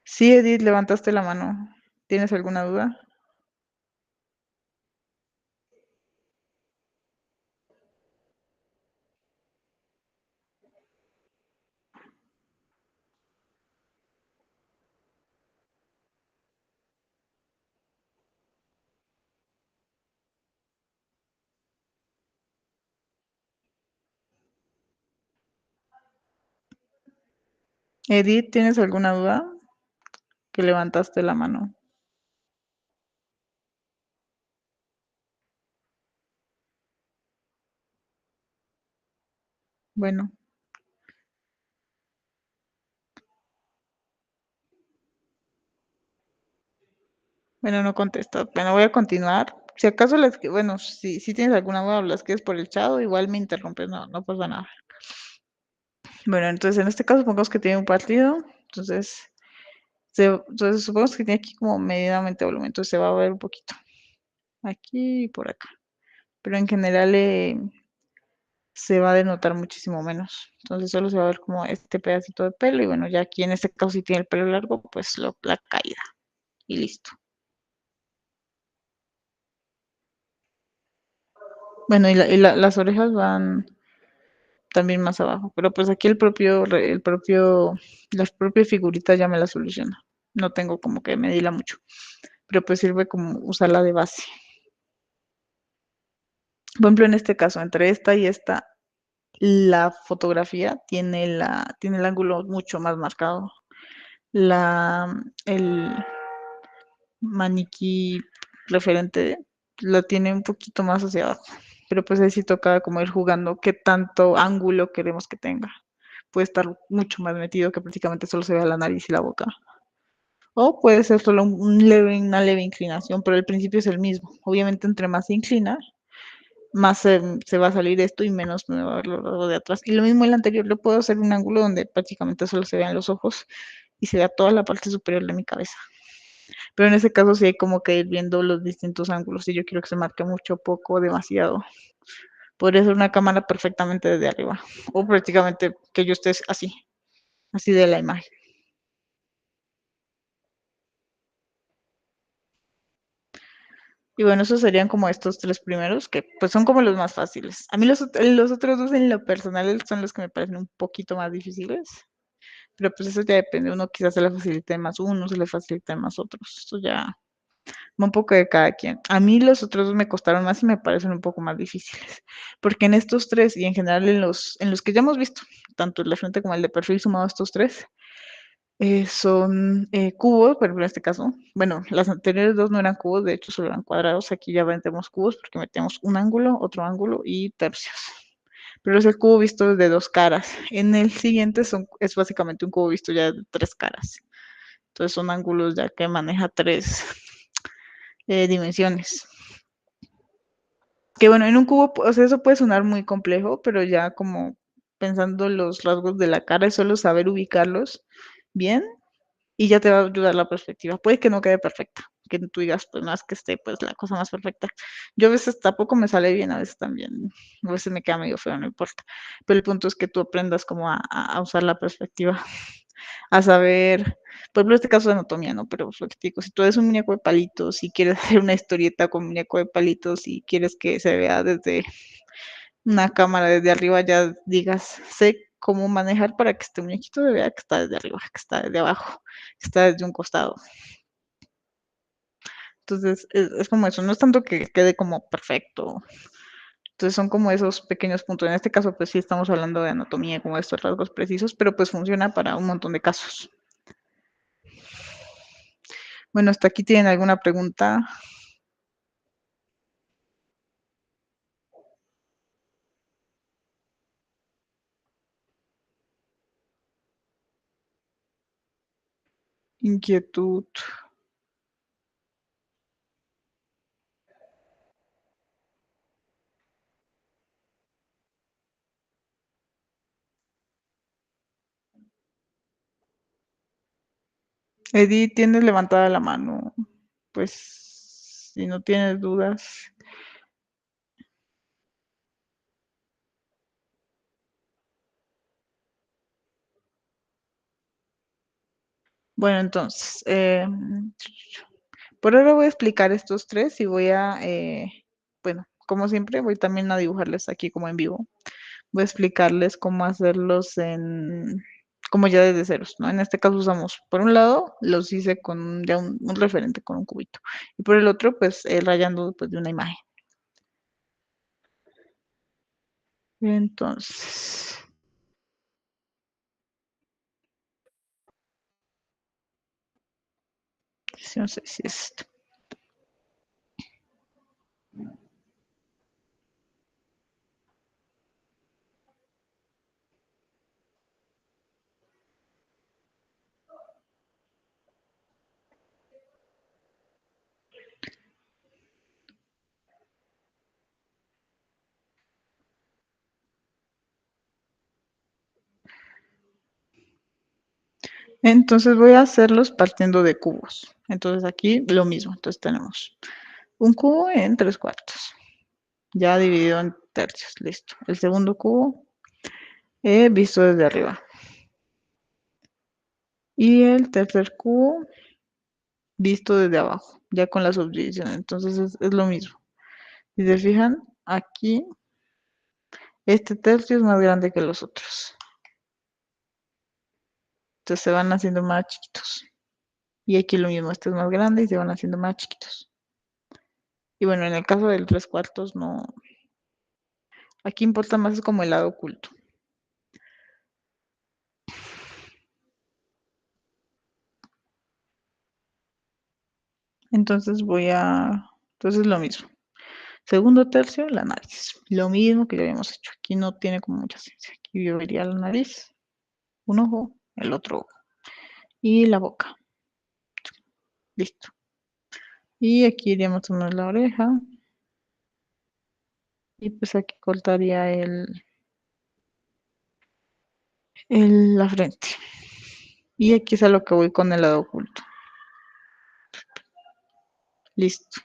Sí, Edith, levantaste la mano. ¿Tienes alguna duda? Edith, ¿tienes alguna duda? Que levantaste la mano. Bueno, bueno, no contesta. Bueno, voy a continuar. Si acaso bueno, si tienes alguna duda o las quieres por el chat, igual me interrumpes, no pasa nada. Bueno, entonces en este caso supongamos que tiene un partido, entonces supongamos que tiene aquí como medidamente volumen, entonces se va a ver un poquito aquí y por acá. Pero en general se va a denotar muchísimo menos. Entonces solo se va a ver como este pedacito de pelo y bueno, ya aquí en este caso si tiene el pelo largo, pues la caída y listo. Bueno, las orejas van también más abajo, pero pues aquí las propias figuritas ya me las soluciona. No tengo como que medirla mucho, pero pues sirve como usarla de base. Por ejemplo, en este caso, entre esta y esta, la fotografía tiene el ángulo mucho más marcado. El maniquí referente la tiene un poquito más hacia abajo, pero pues ahí sí toca como ir jugando qué tanto ángulo queremos que tenga. Puede estar mucho más metido que prácticamente solo se vea la nariz y la boca. O puede ser solo una leve inclinación, pero el principio es el mismo. Obviamente, entre más se inclina, más se va a salir esto y menos me va a ver lo de atrás. Y lo mismo el anterior, le puedo hacer un ángulo donde prácticamente solo se vean los ojos y se vea toda la parte superior de mi cabeza. Pero en ese caso sí hay como que ir viendo los distintos ángulos. Si yo quiero que se marque mucho, poco, demasiado. Podría ser una cámara perfectamente desde arriba. O prácticamente que yo esté así. así de la imagen. Y bueno, esos serían como estos 3 primeros, que pues son como los más fáciles. A mí los otros 2 en lo personal son los que me parecen un poquito más difíciles, pero pues eso ya depende. Uno quizás se le facilite más uno, se le facilite más otros. Esto ya va un poco de cada quien. A mí los otros 2 me costaron más y me parecen un poco más difíciles, porque en estos 3 y en general en los que ya hemos visto, tanto el de frente como el de perfil sumado a estos 3, son cubos, pero en este caso, bueno, las anteriores 2 no eran cubos, de hecho solo eran cuadrados. Aquí ya metemos cubos porque metemos un ángulo, otro ángulo y tercios. Pero es el cubo visto de 2 caras. En el siguiente es básicamente un cubo visto ya de 3 caras. Entonces son ángulos ya que maneja 3 dimensiones. Que bueno, en un cubo, o sea, eso puede sonar muy complejo, pero ya como pensando los rasgos de la cara es solo saber ubicarlos bien y ya te va a ayudar la perspectiva. Puede que no quede perfecta, que tú digas, pues no es que esté pues la cosa más perfecta. Yo a veces tampoco me sale bien, a veces también, a veces me queda medio feo, no importa. Pero el punto es que tú aprendas como a usar la perspectiva, a saber, por ejemplo, este caso de anatomía, ¿no? Pero lo que te digo, si tú eres un muñeco de palitos y quieres hacer una historieta con muñeco de palitos y quieres que se vea desde una cámara desde arriba, ya digas, sé cómo manejar para que este muñequito se vea que está desde arriba, que está desde abajo, que está desde un costado. Entonces, es como eso, no es tanto que quede como perfecto. Entonces, son como esos pequeños puntos. En este caso, pues sí estamos hablando de anatomía, como estos rasgos precisos, pero pues funciona para un montón de casos. Bueno, hasta aquí tienen alguna pregunta, inquietud. Edith, tienes levantada la mano. Pues, si no tienes dudas. Bueno, entonces, por ahora voy a explicar estos 3 y voy a, bueno, como siempre, voy también a dibujarles aquí como en vivo. Voy a explicarles cómo hacerlos como ya desde ceros, ¿no? En este caso usamos, por un lado, los hice con ya un referente con un cubito. Y por el otro, pues, rayando pues, de una imagen. Entonces, no sé si es esto. Entonces voy a hacerlos partiendo de cubos. Entonces aquí lo mismo. Entonces tenemos un cubo en 3/4, ya dividido en tercios, listo. El segundo cubo visto desde arriba. Y el tercer cubo visto desde abajo, ya con la subdivisión. Entonces es lo mismo. Si se fijan, aquí este tercio es más grande que los otros. Entonces se van haciendo más chiquitos. Y aquí lo mismo, este es más grande y se van haciendo más chiquitos. Y bueno, en el caso del 3/4 no. Aquí importa más es como el lado oculto. Entonces entonces lo mismo. Segundo tercio, la nariz. Lo mismo que ya habíamos hecho. Aquí no tiene como mucha ciencia. Aquí yo vería la nariz, un ojo, el otro ojo. Y la boca. Listo. Y aquí iríamos a poner la oreja. Y pues aquí cortaría la frente. Y aquí es a lo que voy con el lado oculto. Listo.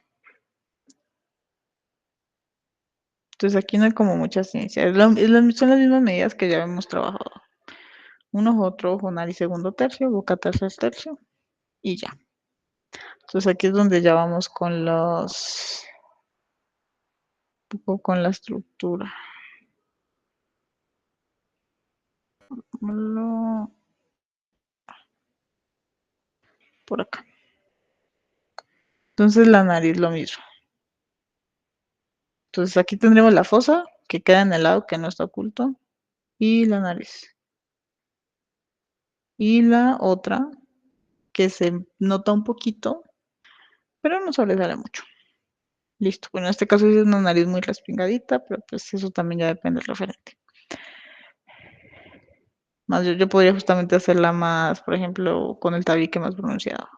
Entonces aquí no hay como mucha ciencia. Son las mismas medidas que ya hemos trabajado. un ojo, otro ojo, nariz segundo tercio, boca tercer tercio y ya. Entonces aquí es donde ya vamos con un poco con la estructura. Por acá. Entonces la nariz lo mismo. Entonces aquí tendremos la fosa que queda en el lado que no está oculto y la nariz. Y la otra que se nota un poquito, pero no sobresale mucho. Listo. Bueno, en este caso es una nariz muy respingadita, pero pues eso también ya depende del referente. Más yo podría justamente hacerla más, por ejemplo, con el tabique más pronunciado.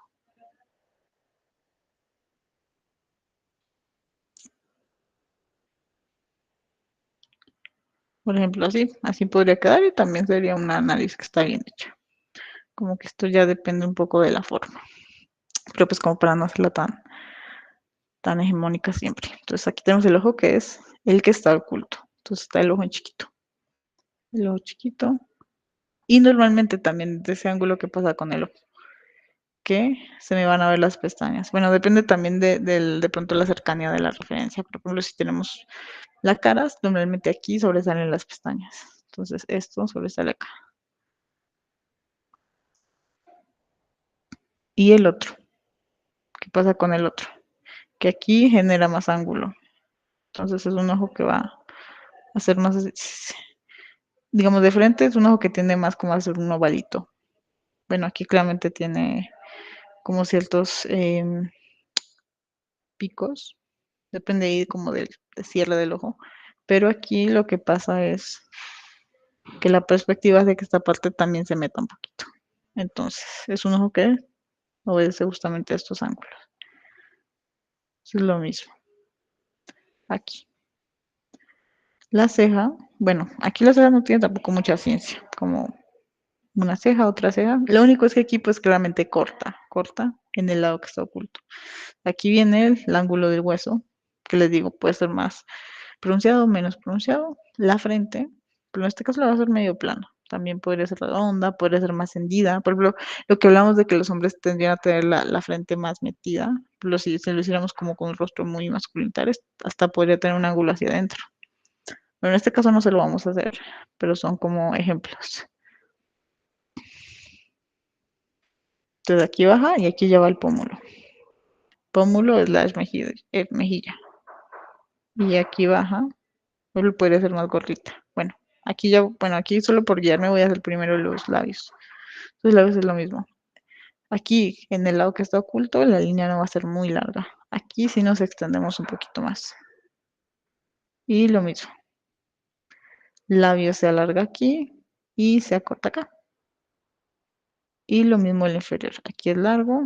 Por ejemplo, así podría quedar y también sería una nariz que está bien hecha. Como que esto ya depende un poco de la forma, pero pues como para no hacerla tan hegemónica siempre. Entonces aquí tenemos el ojo que es el que está oculto. Entonces está el ojo en chiquito. El ojo chiquito. Y normalmente también de ese ángulo que pasa con el ojo, que se me van a ver las pestañas. Bueno, depende también de pronto la cercanía de la referencia. Por ejemplo, si tenemos la cara, normalmente aquí sobresalen las pestañas. Entonces esto sobresale acá. Y el otro. ¿Qué pasa con el otro? Que aquí genera más ángulo. Entonces es un ojo que va a ser más, digamos, de frente es un ojo que tiende más como a ser un ovalito. Bueno, aquí claramente tiene como ciertos picos, depende ahí como del cierre del ojo. Pero aquí lo que pasa es que la perspectiva es de que esta parte también se meta un poquito. Entonces, es un ojo que obedece justamente a estos ángulos. Es lo mismo aquí. La ceja, bueno, aquí la ceja no tiene tampoco mucha ciencia, como una ceja, otra ceja. Lo único es que aquí pues claramente corta en el lado que está oculto. Aquí viene el ángulo del hueso, que les digo, puede ser más pronunciado o menos pronunciado. La frente, pero en este caso la va a ser medio plano. También podría ser redonda, podría ser más hendida. Por ejemplo, lo que hablamos de que los hombres tendrían a tener la frente más metida, pero si lo hiciéramos como con un rostro muy masculino, hasta podría tener un ángulo hacia adentro. Pero en este caso no se lo vamos a hacer, pero son como ejemplos. Entonces aquí baja y aquí ya va el pómulo. Pómulo es la mejilla. Y aquí baja, pero podría ser más gordita. Bueno, aquí solo por guiarme voy a hacer primero los labios. Los labios es lo mismo. Aquí, en el lado que está oculto, la línea no va a ser muy larga. Aquí sí nos extendemos un poquito más. Y lo mismo. Labio se alarga aquí y se acorta acá. Y lo mismo el inferior. Aquí es largo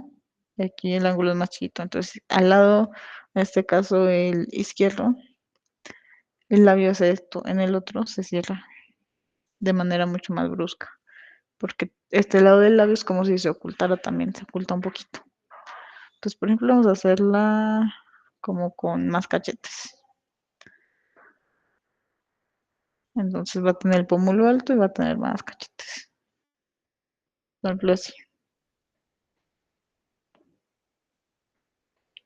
y aquí el ángulo es más chiquito. Entonces, al lado, en este caso el izquierdo, el labio hace esto, en el otro se cierra de manera mucho más brusca. Porque este lado del labio es como si se ocultara también, se oculta un poquito. Entonces, por ejemplo, vamos a hacerla como con más cachetes. Entonces va a tener el pómulo alto y va a tener más cachetes. Por ejemplo, así.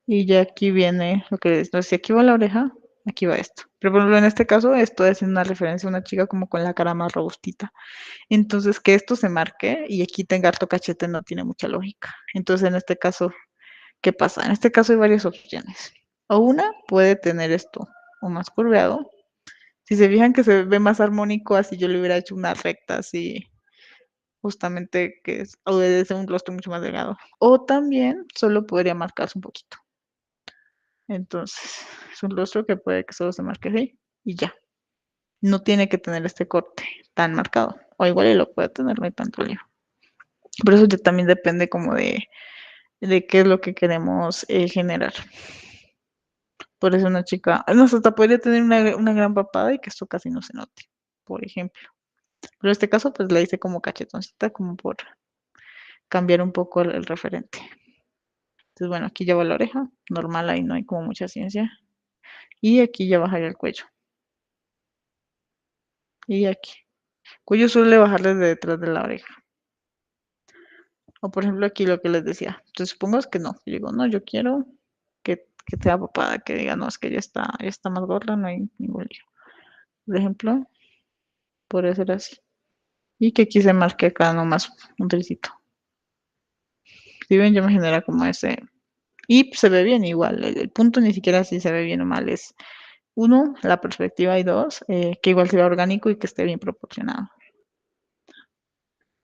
Y ya aquí viene lo que es. Entonces, si aquí va la oreja, aquí va esto. Pero por ejemplo, en este caso, esto es una referencia a una chica como con la cara más robustita. Entonces, que esto se marque y aquí tenga harto cachete no tiene mucha lógica. Entonces, en este caso, ¿qué pasa? En este caso hay varias opciones. O una puede tener esto o más curveado. Si se fijan que se ve más armónico, así yo le hubiera hecho una recta así justamente que obedece un rostro mucho más delgado. O también solo podría marcarse un poquito. Entonces, es un rostro que puede que solo se marque así y ya. No tiene que tener este corte tan marcado. O igual y lo puede tener, no hay tanto lío. Pero eso ya también depende como de qué es lo que queremos generar. Por eso una chica, no, hasta podría tener una gran papada y que esto casi no se note, por ejemplo. Pero en este caso, pues la hice como cachetoncita, como por cambiar un poco el referente. Entonces, bueno, aquí ya va la oreja, normal, ahí no hay como mucha ciencia. Y aquí ya bajaría el cuello. Y aquí. Cuello suele bajar desde detrás de la oreja. O por ejemplo aquí lo que les decía. Entonces supongamos que no. Yo digo, no, yo quiero que sea papada, que diga, no, es que ya está más gorda, no hay ningún lío. Por ejemplo, podría ser así. Y que aquí se marque acá nomás un tricito. Si ven, yo me genera como ese. Y se ve bien igual. El punto ni siquiera si se ve bien o mal es, uno, la perspectiva y dos, que igual sea orgánico y que esté bien proporcionado.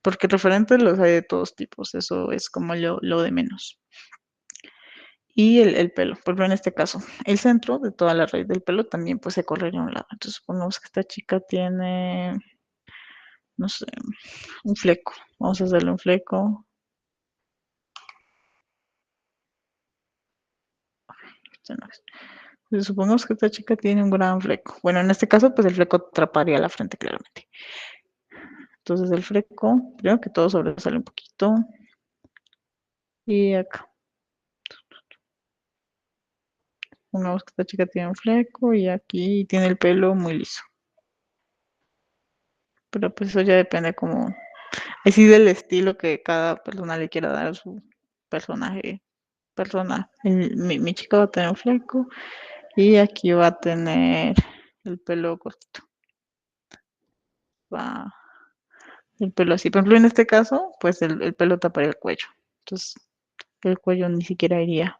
Porque referentes los hay de todos tipos, eso es como lo de menos. Y el pelo, por ejemplo, en este caso, el centro de toda la raíz del pelo también pues se correría a un lado. Entonces supongamos que esta chica tiene, no sé, un fleco. Vamos a hacerle un fleco. Este no es. Entonces, supongamos que esta chica tiene un gran fleco. Bueno, en este caso, pues el fleco atraparía la frente claramente. Entonces el fleco, primero que todo sobresale un poquito. Y acá. Supongamos que esta chica tiene un fleco y aquí tiene el pelo muy liso. Pero pues eso ya depende como, así del estilo que cada persona le quiera dar a su personaje, persona. Mi chica va a tener un fleco y aquí va a tener el pelo cortito. Va el pelo así. Por ejemplo, en este caso, pues el pelo taparía el cuello. Entonces, el cuello ni siquiera iría.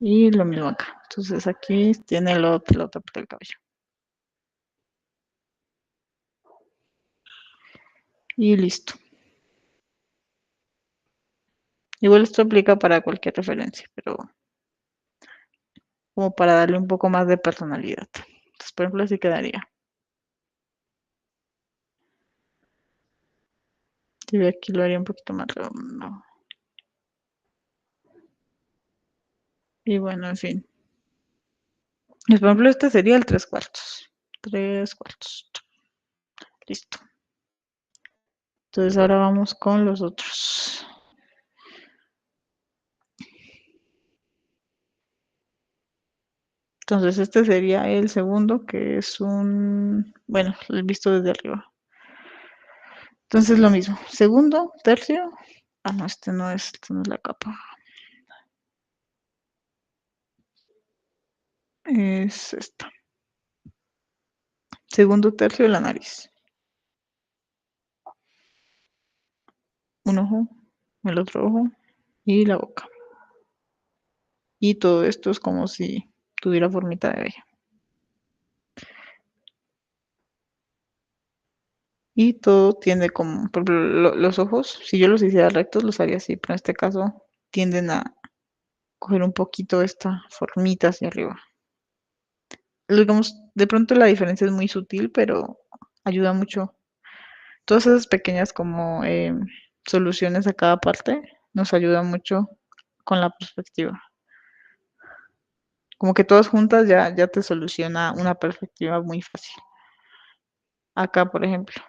Y lo mismo acá. Entonces aquí tiene la otra parte del cabello. Y listo. Igual esto aplica para cualquier referencia, pero como para darle un poco más de personalidad. Entonces, por ejemplo, así quedaría. Y aquí lo haría un poquito más redondo. Y bueno, en fin. Y por ejemplo, este sería el tres cuartos. Tres cuartos. Listo. Entonces ahora vamos con los otros. Entonces este sería el segundo, que es un, bueno, el visto desde arriba. Entonces lo mismo. Segundo, tercio. Ah, no, este no es la capa. Es esta. Segundo tercio de la nariz. Un ojo, el otro ojo y la boca. Y todo esto es como si tuviera formita de abeja. Y todo tiende como, por ejemplo, los ojos, si yo los hiciera rectos, los haría así, pero en este caso tienden a coger un poquito esta formita hacia arriba. Digamos, de pronto la diferencia es muy sutil, pero ayuda mucho. Todas esas pequeñas como soluciones a cada parte nos ayudan mucho con la perspectiva. Como que todas juntas ya te soluciona una perspectiva muy fácil. Acá, por ejemplo,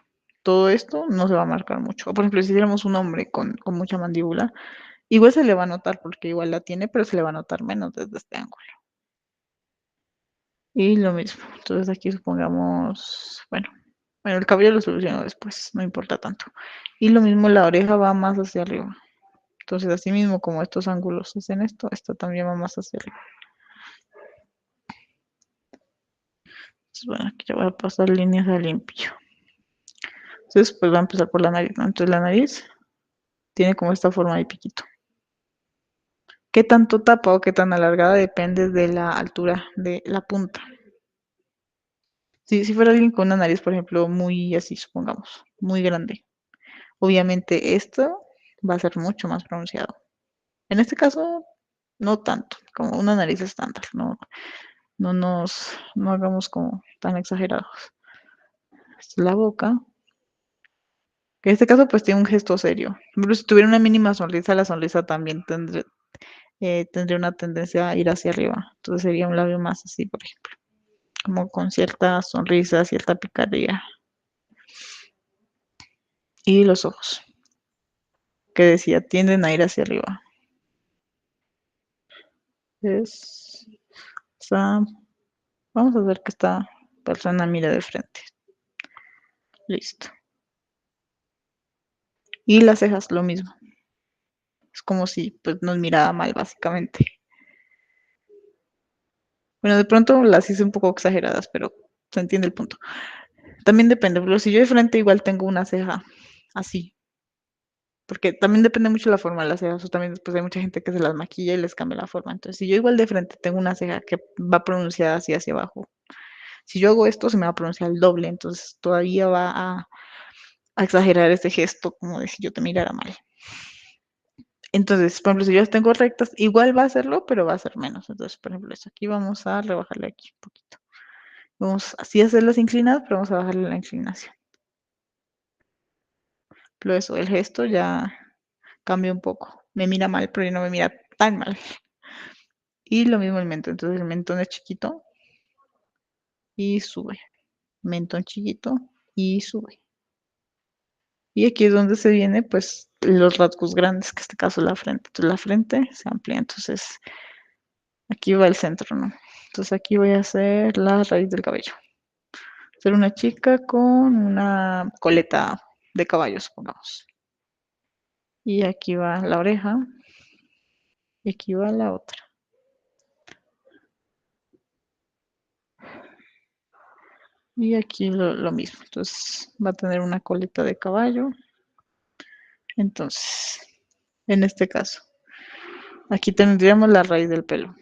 todo esto no se va a marcar mucho. O, por ejemplo, si hiciéramos un hombre con mucha mandíbula, igual se le va a notar porque igual la tiene, pero se le va a notar menos desde este ángulo. Y lo mismo. Entonces aquí supongamos, bueno, el cabello lo soluciono después, no importa tanto. Y lo mismo la oreja va más hacia arriba. Entonces así mismo como estos ángulos hacen esto, esto también va más hacia arriba. Entonces, bueno, aquí ya voy a pasar líneas a limpio. Entonces, pues va a empezar por la nariz, ¿no? Entonces la nariz tiene como esta forma de piquito. ¿Qué tanto tapa o qué tan alargada depende de la altura de la punta? Si fuera alguien con una nariz, por ejemplo, muy así, supongamos, muy grande, obviamente esto va a ser mucho más pronunciado. En este caso, no tanto, como una nariz estándar, no hagamos como tan exagerados. Esta es la boca, que en este caso pues tiene un gesto serio. Pero si tuviera una mínima sonrisa, la sonrisa también tendría una tendencia a ir hacia arriba. Entonces sería un labio más así, por ejemplo, como con cierta sonrisa, cierta picardía. Y los ojos, que decía, tienden a ir hacia arriba. Es, o sea, vamos a ver que esta persona mira de frente. Listo. Y las cejas, lo mismo. Es como si pues nos mirara mal, básicamente. Bueno, de pronto las hice un poco exageradas, pero se entiende el punto. También depende, pero si yo de frente igual tengo una ceja así, porque también depende mucho la forma de las cejas, o también después hay mucha gente que se las maquilla y les cambia la forma. Entonces, si yo igual de frente tengo una ceja que va pronunciada así hacia abajo, si yo hago esto se me va a pronunciar el doble, entonces todavía va a exagerar ese gesto como de si yo te mirara mal. Entonces, por ejemplo, si yo las tengo rectas, igual va a hacerlo, pero va a ser menos. Entonces, por ejemplo, esto aquí vamos a rebajarle aquí un poquito. Vamos así a hacerlas inclinadas, pero vamos a bajarle la inclinación. Pero eso, el gesto ya cambia un poco. Me mira mal, pero ya no me mira tan mal. Y lo mismo el mentón. Entonces el mentón es chiquito y sube. Mentón chiquito y sube. Y aquí es donde se viene, pues, los rasgos grandes, que en este caso la frente. Entonces la frente se amplía. Entonces aquí va el centro, ¿no? Entonces aquí voy a hacer la raíz del cabello. Ser una chica con una coleta de caballo, supongamos. Y aquí va la oreja. Y aquí va la otra. Y aquí lo mismo. Entonces va a tener una coleta de caballo. Entonces, en este caso, aquí tendríamos la raíz del pelo.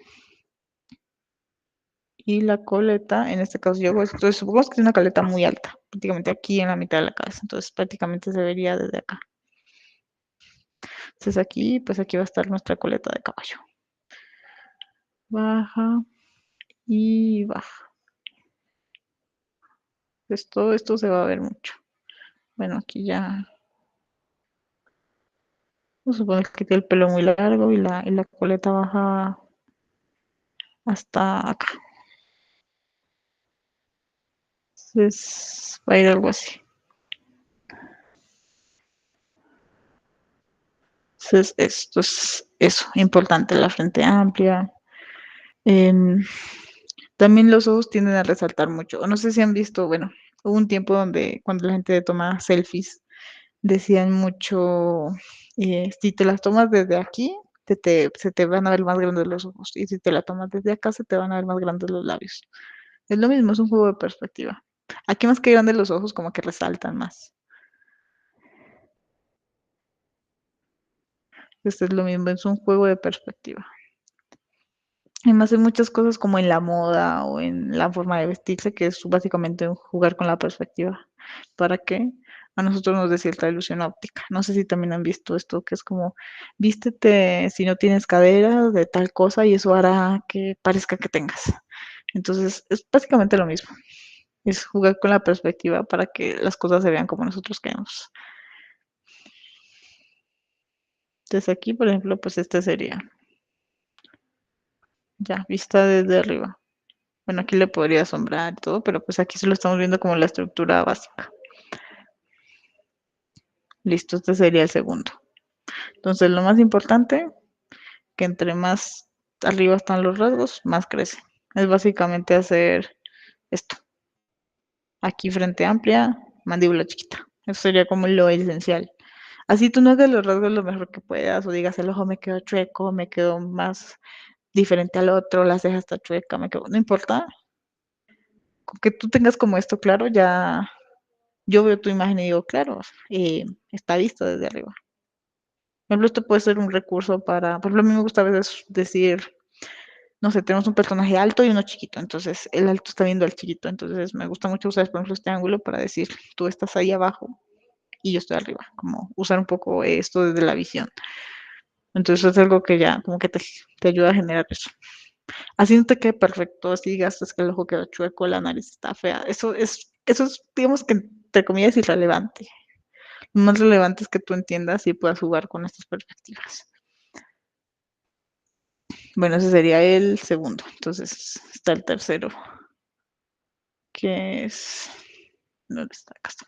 Y la coleta, en este caso yo hago esto. Entonces, supongamos que tiene una coleta muy alta, prácticamente aquí en la mitad de la cabeza. Entonces, prácticamente se vería desde acá. Entonces, aquí, pues aquí va a estar nuestra coleta de caballo. Baja y baja. Pues todo esto se va a ver mucho. Bueno, aquí ya, vamos a suponer que tiene el pelo muy largo y la coleta baja hasta acá. Entonces, va a ir algo así. Entonces, esto es eso, importante, la frente amplia. Em, También los ojos tienden a resaltar mucho. O no sé si han visto, bueno, hubo un tiempo donde cuando la gente toma selfies, decían mucho, si te las tomas desde aquí, se te van a ver más grandes los ojos. Y si te la tomas desde acá, se te van a ver más grandes los labios. Es lo mismo, es un juego de perspectiva. Aquí más que grandes los ojos, como que resaltan más. Esto es lo mismo, es un juego de perspectiva. Además hay muchas cosas como en la moda o en la forma de vestirse, que es básicamente un jugar con la perspectiva, para que a nosotros nos dé cierta ilusión óptica. No sé si también han visto esto, que es como, vístete si no tienes caderas de tal cosa y eso hará que parezca que tengas. Entonces es básicamente lo mismo, es jugar con la perspectiva para que las cosas se vean como nosotros queremos. Entonces aquí, por ejemplo, pues este sería ya vista desde arriba. Bueno, aquí le podría asombrar y todo, pero pues aquí solo estamos viendo como la estructura básica. Listo, este sería el segundo. Entonces, lo más importante, que entre más arriba están los rasgos, más crece. Es básicamente hacer esto. Aquí frente amplia, mandíbula chiquita. Eso sería como lo esencial. Así tú no hagas los rasgos lo mejor que puedas o digas el ojo me quedó chueco, me quedó más diferente al otro, la ceja está chueca, me quedó, no importa. Con que tú tengas como esto claro, ya yo veo tu imagen y digo, claro, está visto desde arriba. Por ejemplo, esto puede ser un recurso para, por ejemplo, a mí me gusta a veces decir, no sé, tenemos un personaje alto y uno chiquito, entonces el alto está viendo al chiquito, entonces me gusta mucho usar, por ejemplo, este ángulo para decir, tú estás ahí abajo y yo estoy arriba, como usar un poco esto desde la visión. Entonces es algo que ya como que te ayuda a generar eso. Así no te quede perfecto, así gastas que el ojo quedó chueco, la nariz está fea. Eso es, digamos que entre comillas, irrelevante. Lo más relevante es que tú entiendas y puedas jugar con estas perspectivas. Bueno, ese sería el segundo. Entonces está el tercero, que es... ¿Dónde está? Acá está.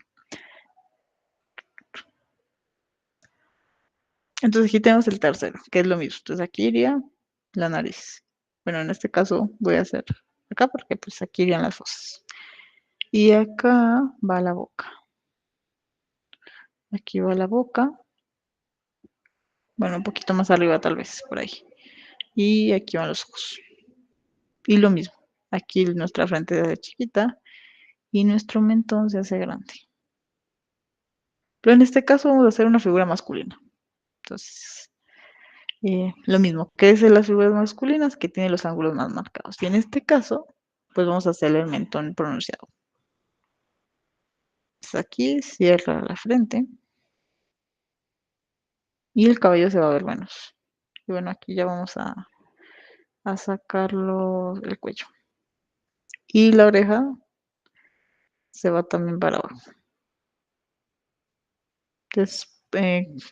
Entonces aquí tenemos el tercero, que es lo mismo. Entonces aquí iría la nariz. Bueno, en este caso voy a hacer acá porque pues aquí irían las fosas. Y acá va la boca. Aquí va la boca. Bueno, un poquito más arriba tal vez, por ahí. Y aquí van los ojos. Y lo mismo. Aquí nuestra frente se hace chiquita y nuestro mentón se hace grande. Pero en este caso vamos a hacer una figura masculina. Entonces, lo mismo. ¿Qué es de las figuras masculinas? Que tiene los ángulos más marcados. Y en este caso, pues vamos a hacer el mentón pronunciado. Entonces aquí cierra la frente y el cabello se va a ver menos. Y bueno, aquí ya vamos a sacarlo el cuello. Y la oreja se va también para abajo. Entonces,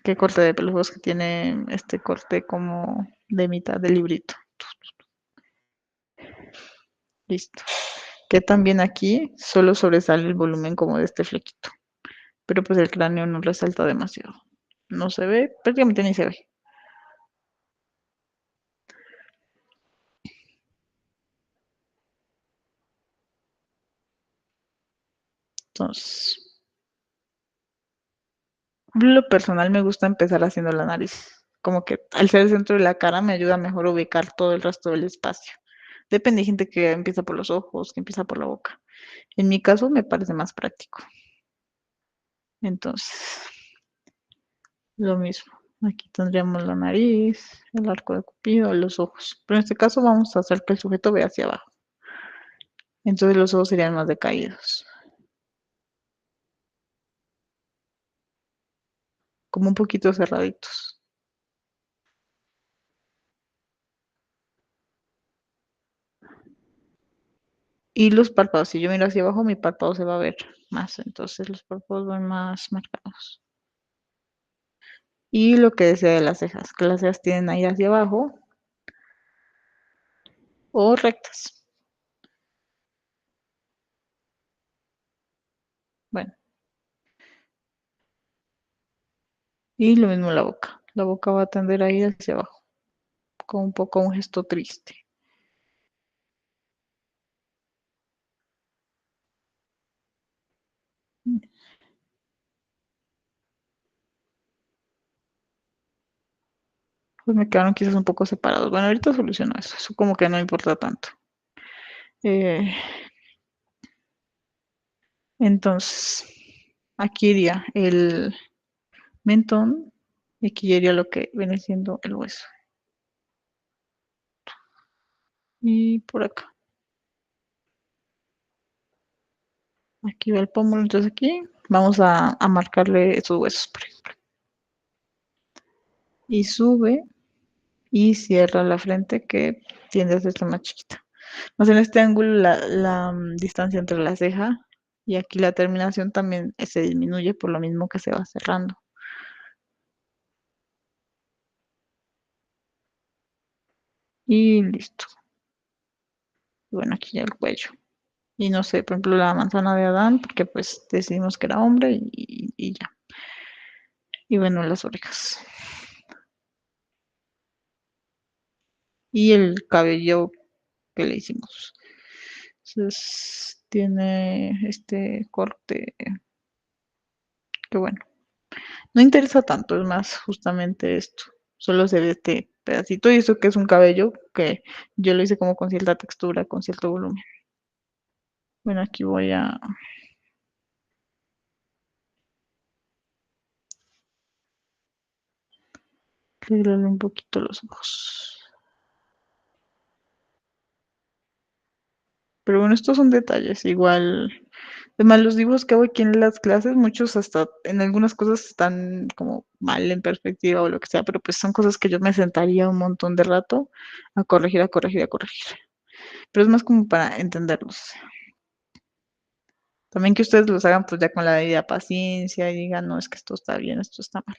¿qué corte de pelos que tiene este corte como de mitad de librito? Listo. Que también aquí solo sobresale el volumen como de este flequito. Pero pues el cráneo no resalta demasiado. No se ve, prácticamente ni se ve. Entonces, lo personal me gusta empezar haciendo la nariz. Como que al ser el centro de la cara me ayuda mejor a ubicar todo el resto del espacio. Depende de gente que empieza por los ojos, que empieza por la boca. En mi caso me parece más práctico. Entonces, lo mismo. Aquí tendríamos la nariz, el arco de Cupido, los ojos. Pero en este caso vamos a hacer que el sujeto vea hacia abajo. Entonces los ojos serían más decaídos. Como un poquito cerraditos. Y los párpados, si yo miro hacia abajo, mi párpado se va a ver más. Entonces los párpados van más marcados. Y lo que decía de las cejas, que las cejas tienen a ir hacia abajo o rectas. Bueno, y lo mismo la boca. La boca va a tender a ir hacia abajo, con un poco un gesto triste. Pues me quedaron quizás un poco separados. Bueno, ahorita soluciono eso. Eso como que no importa tanto. Eh, entonces, aquí iría el mentón y aquí iría lo que viene siendo el hueso. Y por acá. Aquí va el pómulo, entonces aquí vamos a marcarle esos huesos, por ejemplo. Y sube y cierra la frente que tiende a hacerse más chiquita. Más en este ángulo la distancia entre la ceja y aquí la terminación también se disminuye por lo mismo que se va cerrando. Y listo. Bueno, aquí ya el cuello. Y no sé, por ejemplo, la manzana de Adán, porque pues decidimos que era hombre y ya. Y bueno, las orejas. Y el cabello que le hicimos. Entonces, tiene este corte que bueno, no interesa tanto, es más justamente esto. Solo se ve este pedacito y eso que es un cabello que yo lo hice como con cierta textura, con cierto volumen. Bueno, aquí voy a arreglarle un poquito los ojos. Pero bueno, estos son detalles, igual. Además, los dibujos que hago aquí en las clases, muchos hasta en algunas cosas están como mal en perspectiva o lo que sea, pero pues son cosas que yo me sentaría un montón de rato a corregir, a corregir, a corregir. Pero es más como para entenderlos. También que ustedes los hagan pues ya con la debida paciencia y digan, no, es que esto está bien, esto está mal.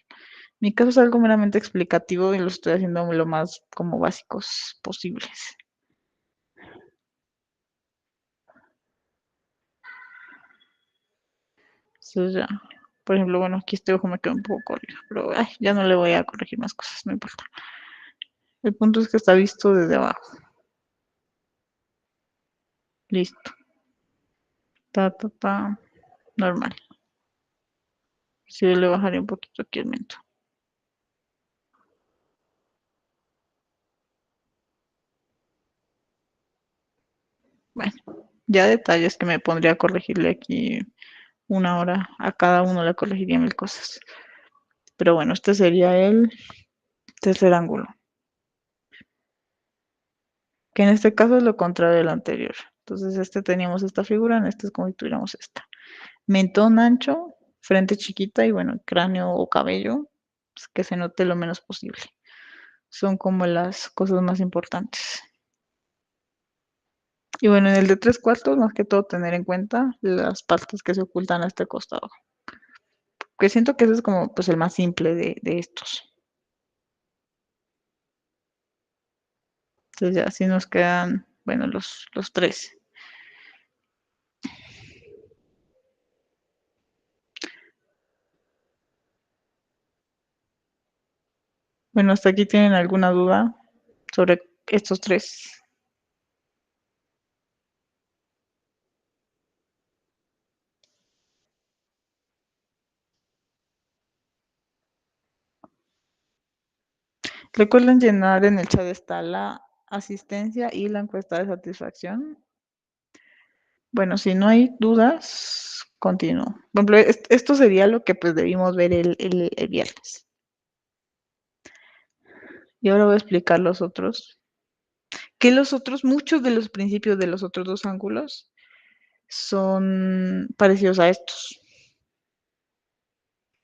Mi caso es algo meramente explicativo y lo estoy haciendo lo más como básicos posibles. Entonces ya, por ejemplo, bueno, aquí este ojo me queda un poco corrido, pero ay, ya no le voy a corregir más cosas, no importa. El punto es que está visto desde abajo. Listo. Ta, ta, ta. Normal. Sí, le bajaré un poquito aquí el mento. Bueno, ya detalles que me pondría a corregirle aquí una hora. A cada uno le corregiría mil cosas. Pero bueno, este sería el tercer ángulo, que en este caso es lo contrario del anterior. Entonces, este teníamos esta figura, en este es como si tuviéramos esta. Mentón ancho, frente chiquita y bueno, cráneo o cabello, pues, que se note lo menos posible. Son como las cosas más importantes. Y bueno, en el de tres cuartos, más que todo tener en cuenta las partes que se ocultan a este costado. Que siento que ese es como pues el más simple de estos. Entonces ya así nos quedan, bueno, los tres. Bueno, hasta aquí tienen alguna duda sobre estos tres. Recuerden llenar en el chat está la asistencia y la encuesta de satisfacción. Bueno, si no hay dudas, continúo. Por ejemplo, esto sería lo que pues debimos ver el viernes. Y ahora voy a explicar los otros. Que los otros, muchos de los principios de los otros dos ángulos son parecidos a estos.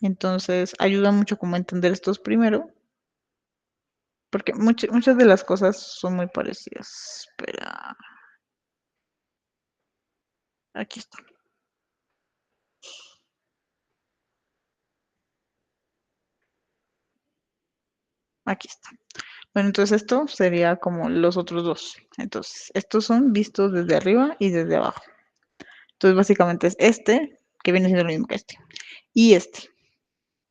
Entonces, ayuda mucho como a entender estos primero, porque muchas de las cosas son muy parecidas. Espera, aquí está, aquí está. Bueno, entonces esto sería como los otros dos. Entonces, estos son vistos desde arriba y desde abajo. Entonces, básicamente es este, que viene siendo lo mismo que este, y este.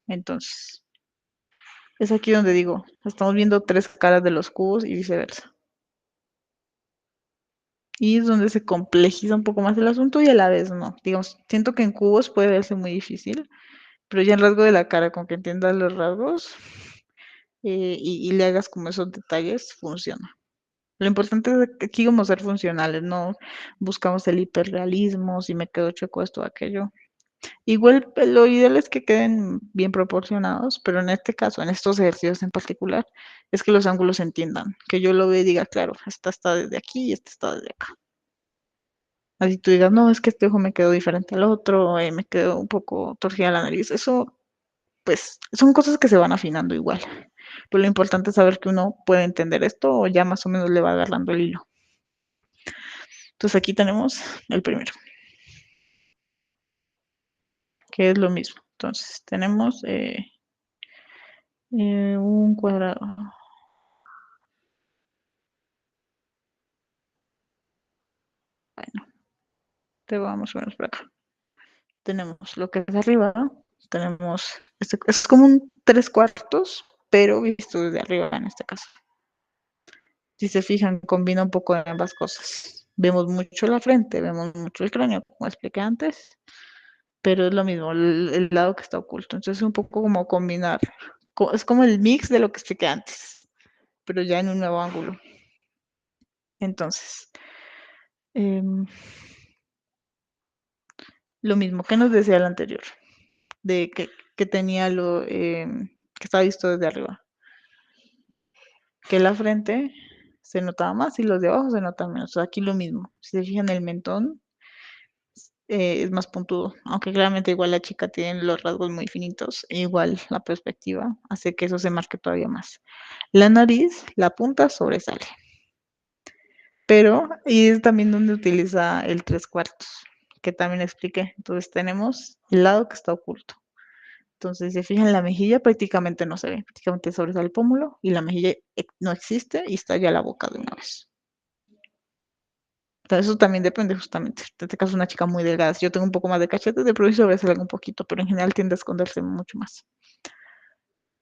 Entonces, es aquí donde digo, estamos viendo tres caras de los cubos y viceversa. Y es donde se complejiza un poco más el asunto y a la vez no. Digamos, siento que en cubos puede verse muy difícil, pero ya en rasgo de la cara, con que entiendas los rasgos y le hagas como esos detalles, funciona. Lo importante es que aquí vamos a ser funcionales, no buscamos el hiperrealismo, si me quedo chueco esto o aquello. Igual lo ideal es que queden bien proporcionados, pero en este caso, en estos ejercicios en particular, es que los ángulos se entiendan, que yo lo vea y diga, claro, esta está desde aquí y esta está desde acá. Así tú digas, no, es que este ojo me quedó diferente al otro, me quedó un poco torcida la nariz. Eso, pues, son cosas que se van afinando igual. Pero lo importante es saber que uno puede entender esto o ya más o menos le va agarrando el hilo. Entonces aquí tenemos el primero, que es lo mismo. Entonces tenemos un cuadrado. Bueno, te vamos a ver por acá. Tenemos lo que es arriba, tenemos, es como un tres cuartos, pero visto desde arriba en este caso. Si se fijan, combina un poco de ambas cosas. Vemos mucho la frente, vemos mucho el cráneo, como expliqué antes, pero es lo mismo, el lado que está oculto. Entonces es un poco como combinar, es como el mix de lo que expliqué antes, pero ya en un nuevo ángulo. Entonces, em, lo mismo que nos decía el anterior, de que tenía que estaba visto desde arriba, que la frente se notaba más y los de abajo se notan menos. O sea, aquí lo mismo. Si se fijan, el mentón es más puntudo, aunque claramente igual la chica tiene los rasgos muy finitos, e igual la perspectiva hace que eso se marque todavía más. La nariz, la punta sobresale, pero y es también donde utiliza el tres cuartos, que también expliqué. Entonces tenemos el lado que está oculto. Entonces, si se fijan, la mejilla prácticamente no se ve, prácticamente sobresale el pómulo y la mejilla no existe y está ya la boca de una vez. Entonces, eso también depende justamente. En este caso, es una chica muy delgada. Si yo tengo un poco más de cachete, de pronto sobresale un poquito, pero en general tiende a esconderse mucho más.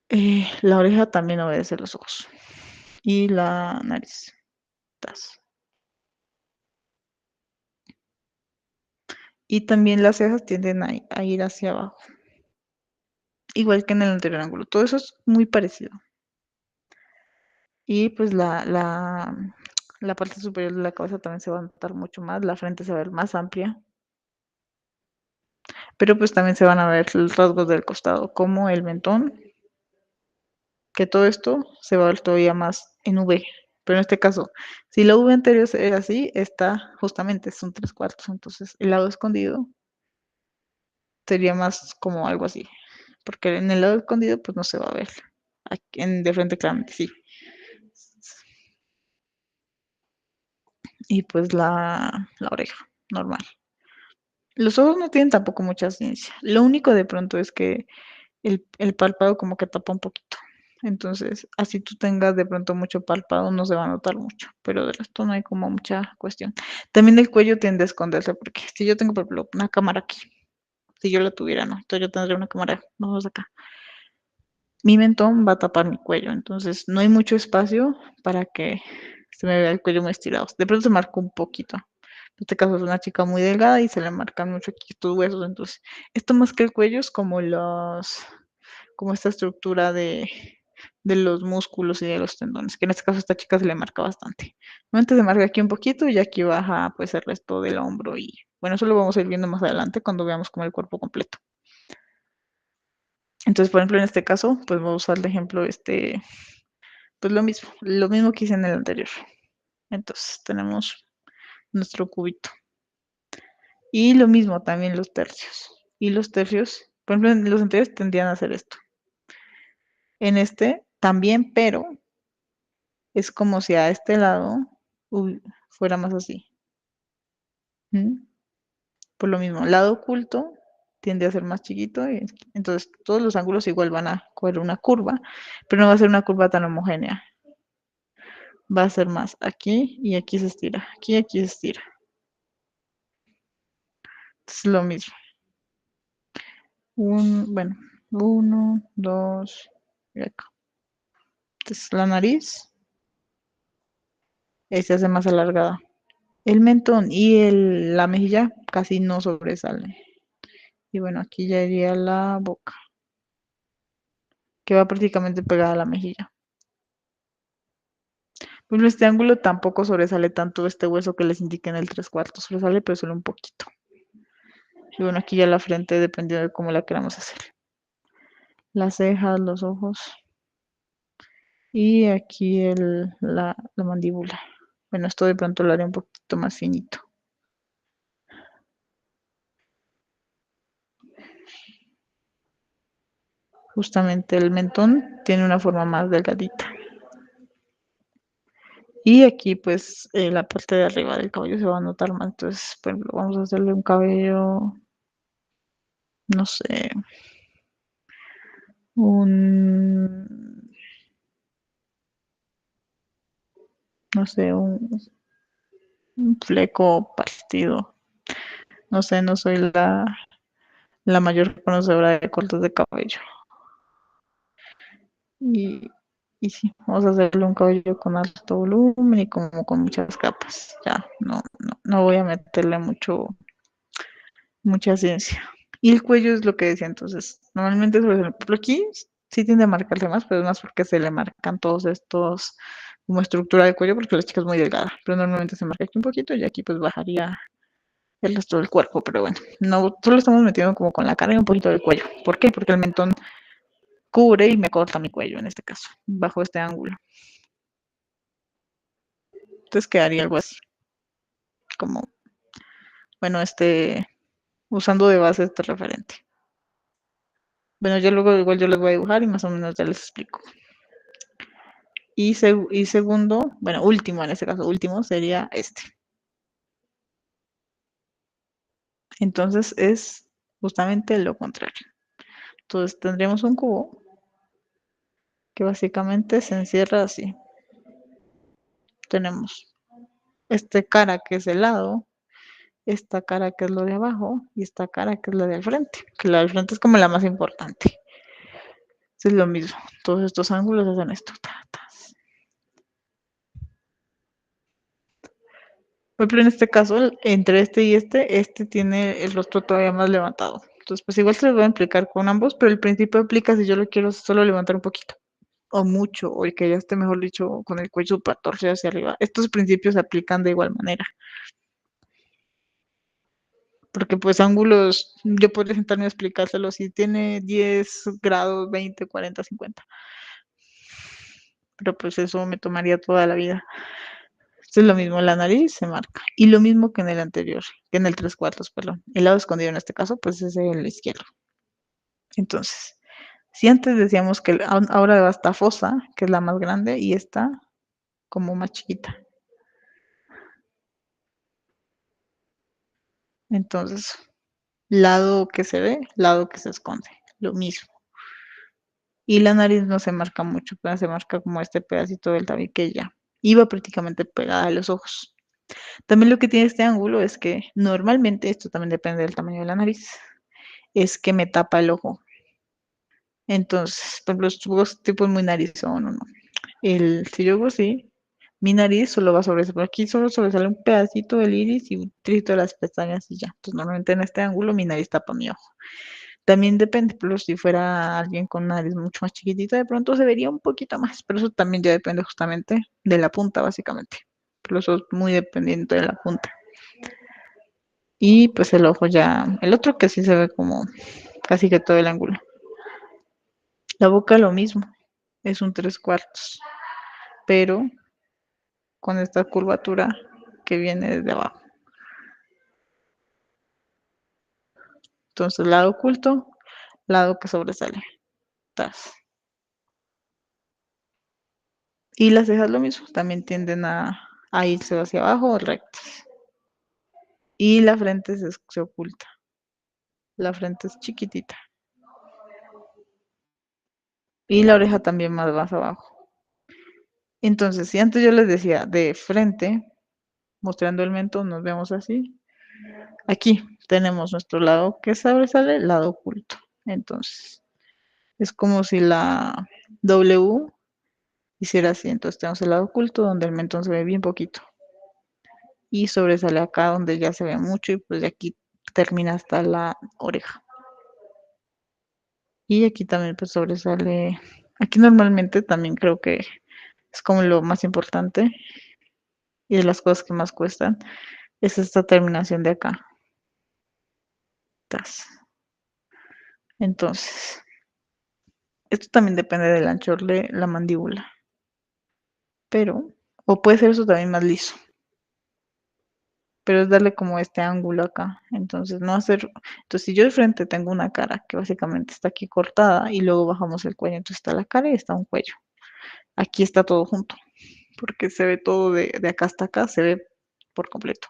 La oreja también obedece los ojos. Y la nariz. Y también las cejas tienden a ir hacia abajo. igual que en el anterior ángulo. Todo eso es muy parecido. Y pues la parte superior de la cabeza también se va a notar mucho más, la frente se va a ver más amplia, pero pues también se van a ver los rasgos del costado, como el mentón, que todo esto se va a ver todavía más en V. Pero en este caso, si la V anterior era así, esta justamente es un 3/4, entonces el lado escondido sería más como algo así, porque en el lado escondido pues no se va a ver, aquí en de frente claramente sí. Y pues la oreja, normal. Los ojos no tienen tampoco mucha ciencia. Lo único de pronto es que el párpado como que tapa un poquito. Entonces, así tú tengas de pronto mucho párpado, no se va a notar mucho, pero de resto no hay como mucha cuestión. También el cuello tiende a esconderse, porque si yo tengo, por ejemplo, una cámara aquí, si yo la tuviera, ¿no? Entonces yo tendría una cámara, vamos acá. Mi mentón va a tapar mi cuello, entonces no hay mucho espacio para que se me vea el cuello muy estirado. De pronto se marca un poquito. En este caso es una chica muy delgada y se le marcan mucho aquí estos huesos, entonces esto más que el cuello es como como esta estructura de los músculos y de los tendones, que en este caso a esta chica se le marca bastante. Normalmente se marca aquí un poquito y aquí baja pues el resto del hombro y bueno, eso lo vamos a ir viendo más adelante cuando veamos como el cuerpo completo. Entonces, por ejemplo, en este caso, pues voy a usar de ejemplo pues lo mismo que hice en el anterior. Entonces, tenemos nuestro cubito. Y lo mismo también los tercios. Y los tercios, por ejemplo, en los anteriores tendrían a hacer esto. En este también, pero es como si a este lado fuera más así. ¿Mm? Por lo mismo, lado oculto tiende a ser más chiquito y entonces todos los ángulos igual van a coger una curva, pero no va a ser una curva tan homogénea. Va a ser más aquí y aquí se estira, aquí y aquí se estira. Es lo mismo. Bueno, uno, dos, y acá. Entonces la nariz se hace más alargada. El mentón y la mejilla casi no sobresalen. Y bueno, aquí ya iría la boca, que va prácticamente pegada a la mejilla. Bueno, este ángulo tampoco sobresale tanto este hueso que les indiqué en el 3/4, sobresale, pero solo un poquito. Y bueno, aquí ya la frente, dependiendo de cómo la queramos hacer. Las cejas, los ojos. Y aquí la mandíbula. Bueno, esto de pronto lo haré un poquito más finito. Justamente el mentón tiene una forma más delgadita. Y aquí pues la parte de arriba del cabello se va a notar más. Entonces, por ejemplo, vamos a hacerle un cabello, no sé, un, no sé, un fleco partido. No sé, no soy la mayor conocedora de cortes de cabello. Y, y sí, vamos a hacerle un cabello con alto volumen y como con muchas capas. Ya, no voy a meterle mucha ciencia. Y el cuello es lo que decía, entonces, normalmente por aquí sí tiende a marcarse más, pero es más porque se le marcan todos estos, como estructura de cuello, porque la chica es muy delgada, pero normalmente se marca aquí un poquito y aquí pues bajaría el resto del cuerpo, pero bueno, no, solo estamos metiendo como con la cara y un poquito del cuello. ¿Por qué? Porque el mentón cubre y me corta mi cuello en este caso, bajo este ángulo. Entonces quedaría algo así, como, bueno, usando de base este referente. Bueno, ya luego igual yo les voy a dibujar y más o menos ya les explico. Y segundo, bueno, último en este caso, último sería este. Entonces es justamente lo contrario. Entonces tendríamos un cubo que básicamente se encierra así. Tenemos este cara que es el lado, esta cara que es lo de abajo y esta cara que es la del frente, que la del frente es como la más importante. Es lo mismo, todos estos ángulos hacen esto. Por ejemplo, en este caso, entre este y este tiene el rostro todavía más levantado. Entonces, pues igual se los voy a implicar con ambos, pero el principio aplica si yo lo quiero solo levantar un poquito o mucho, o el que ya esté, mejor dicho, con el cuello súper torcido hacia arriba. Estos principios se aplican de igual manera, porque pues ángulos, yo podría sentarme a explicárselo si tiene 10 grados, 20, 40, 50, pero pues eso me tomaría toda la vida. Esto es lo mismo, la nariz se marca, y lo mismo que en el anterior, que en el tres cuartos, perdón. El lado escondido en este caso, pues es el izquierdo. Entonces, si antes decíamos que ahora va esta fosa, que es la más grande, y esta como más chiquita. Entonces, lado que se ve, lado que se esconde, lo mismo. Y la nariz no se marca mucho, pero se marca como este pedacito del tabique y ya. Iba prácticamente pegada a los ojos. También lo que tiene este ángulo es que normalmente, esto también depende del tamaño de la nariz, es que me tapa el ojo. Entonces, por ejemplo, los tipos muy narizón o no. Si yo hago así, mi nariz solo va a sobresalir, por aquí solo sobresale un pedacito del iris y un trito de las pestañas y ya. Entonces, normalmente en este ángulo mi nariz tapa mi ojo. También depende, pero si fuera alguien con nariz mucho más chiquitita, de pronto se vería un poquito más, pero eso también ya depende justamente de la punta, básicamente. Pero eso es muy dependiente de la punta. Y pues el ojo ya, el otro que sí se ve como casi que todo el ángulo. La boca lo mismo, es un tres cuartos, pero con esta curvatura que viene desde abajo. Entonces, lado oculto, lado que sobresale. Tas. Y las cejas lo mismo, también tienden a irse hacia abajo o rectas. Y la frente se oculta. La frente es chiquitita. Y la oreja también más abajo. Entonces, si antes yo les decía de frente, mostrando el mentón, nos vemos así. Aquí tenemos nuestro lado que sobresale, lado oculto. Entonces, es como si la W hiciera así. Entonces tenemos el lado oculto donde el mentón se ve bien poquito. Y sobresale acá donde ya se ve mucho y pues de aquí termina hasta la oreja. Y aquí también pues sobresale, aquí normalmente también creo que es como lo más importante y de las cosas que más cuestan, es esta terminación de acá. Tas. Entonces, esto también depende del anchor de la mandíbula, pero, o puede ser eso también más liso, pero es darle como este ángulo acá. Entonces, no hacer, entonces si yo de frente tengo una cara que básicamente está aquí cortada y luego bajamos el cuello, entonces está la cara y está un cuello. Aquí está todo junto, porque se ve todo de acá hasta acá, se ve por completo.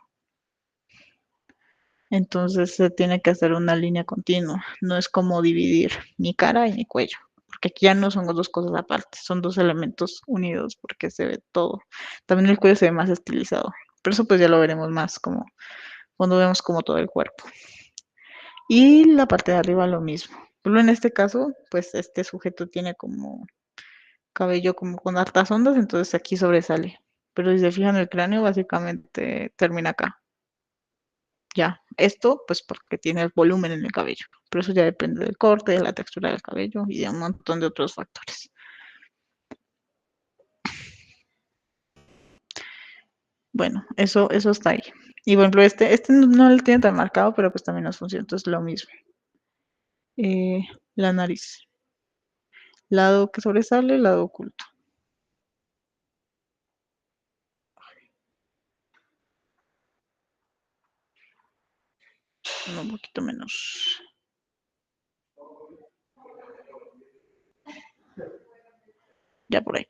Entonces se tiene que hacer una línea continua, no es como dividir mi cara y mi cuello, porque aquí ya no son dos cosas aparte, son dos elementos unidos porque se ve todo. También el cuello se ve más estilizado, pero eso pues ya lo veremos más como cuando vemos como todo el cuerpo. Y la parte de arriba lo mismo. Pero en este caso, pues este sujeto tiene como cabello como con hartas ondas, entonces aquí sobresale. Pero si se fijan el cráneo, básicamente termina acá. Ya, esto pues porque tiene el volumen en el cabello, pero eso ya depende del corte, de la textura del cabello y de un montón de otros factores. Bueno, eso está ahí. Y por ejemplo, este no lo tiene tan marcado, pero pues también nos funciona, entonces lo mismo. Eh, la nariz, lado que sobresale, lado oculto. No, un poquito menos. Ya por ahí.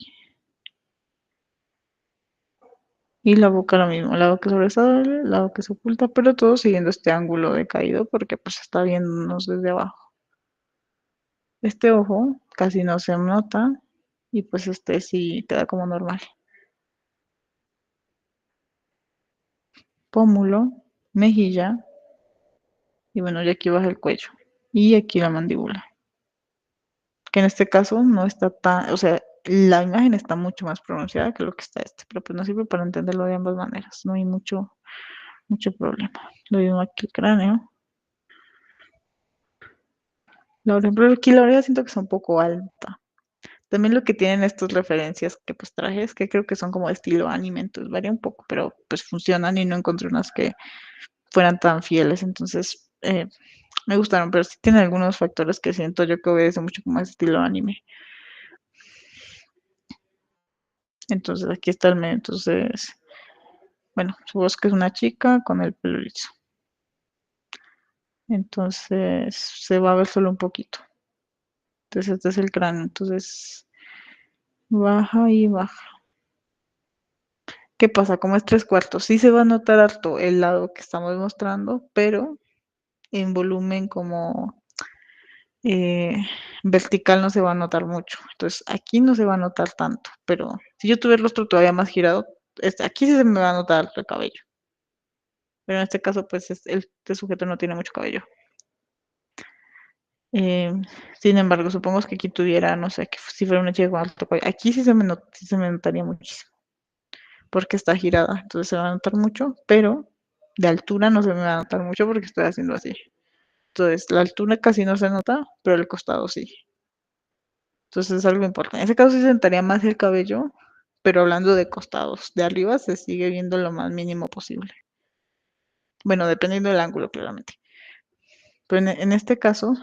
Y la boca lo mismo, lado que sobresale, lado que se oculta, pero todo siguiendo este ángulo de caído porque pues está viéndonos desde abajo. Este ojo casi no se nota y pues este sí queda como normal. Pómulo, mejilla y bueno, ya aquí baja el cuello y aquí la mandíbula. Que en este caso no está tan, o sea, la imagen está mucho más pronunciada que lo que está este, pero pues nos sirve para entenderlo de ambas maneras, no hay mucho problema. Lo mismo aquí el cráneo, La oreja, pero aquí la oreja siento que es un poco alta. También lo que tienen estas referencias que pues traje es que creo que son como de estilo anime, entonces varía un poco, pero pues funcionan y no encontré unas que fueran tan fieles, entonces me gustaron, pero sí tienen algunos factores que siento yo que obedece mucho como a ese estilo anime. Entonces aquí está el medio, entonces, bueno, supongo que es una chica con el pelo liso. Entonces se va a ver solo un poquito. Entonces este es el cráneo, entonces baja y baja. ¿Qué pasa? Como es tres cuartos, sí se va a notar harto el lado que estamos mostrando, pero en volumen como eh, vertical no se va a notar mucho. Entonces aquí no se va a notar tanto, pero si yo tuviera el rostro todavía más girado, aquí sí se me va a notar el cabello. Pero en este caso, pues este sujeto no tiene mucho cabello. Eh, Sin embargo, supongamos que aquí tuviera, no sé, que si fuera una chica con alto cabello, aquí sí se me notaría muchísimo, porque está girada, entonces se va a notar mucho, pero de altura no se me va a notar mucho porque estoy haciendo así. Entonces, la altura casi no se nota, pero el costado sí. Entonces es algo importante. En ese caso sí se notaría más el cabello, pero hablando de costados, de arriba se sigue viendo lo más mínimo posible. Bueno, dependiendo del ángulo, claramente. Pero en este caso,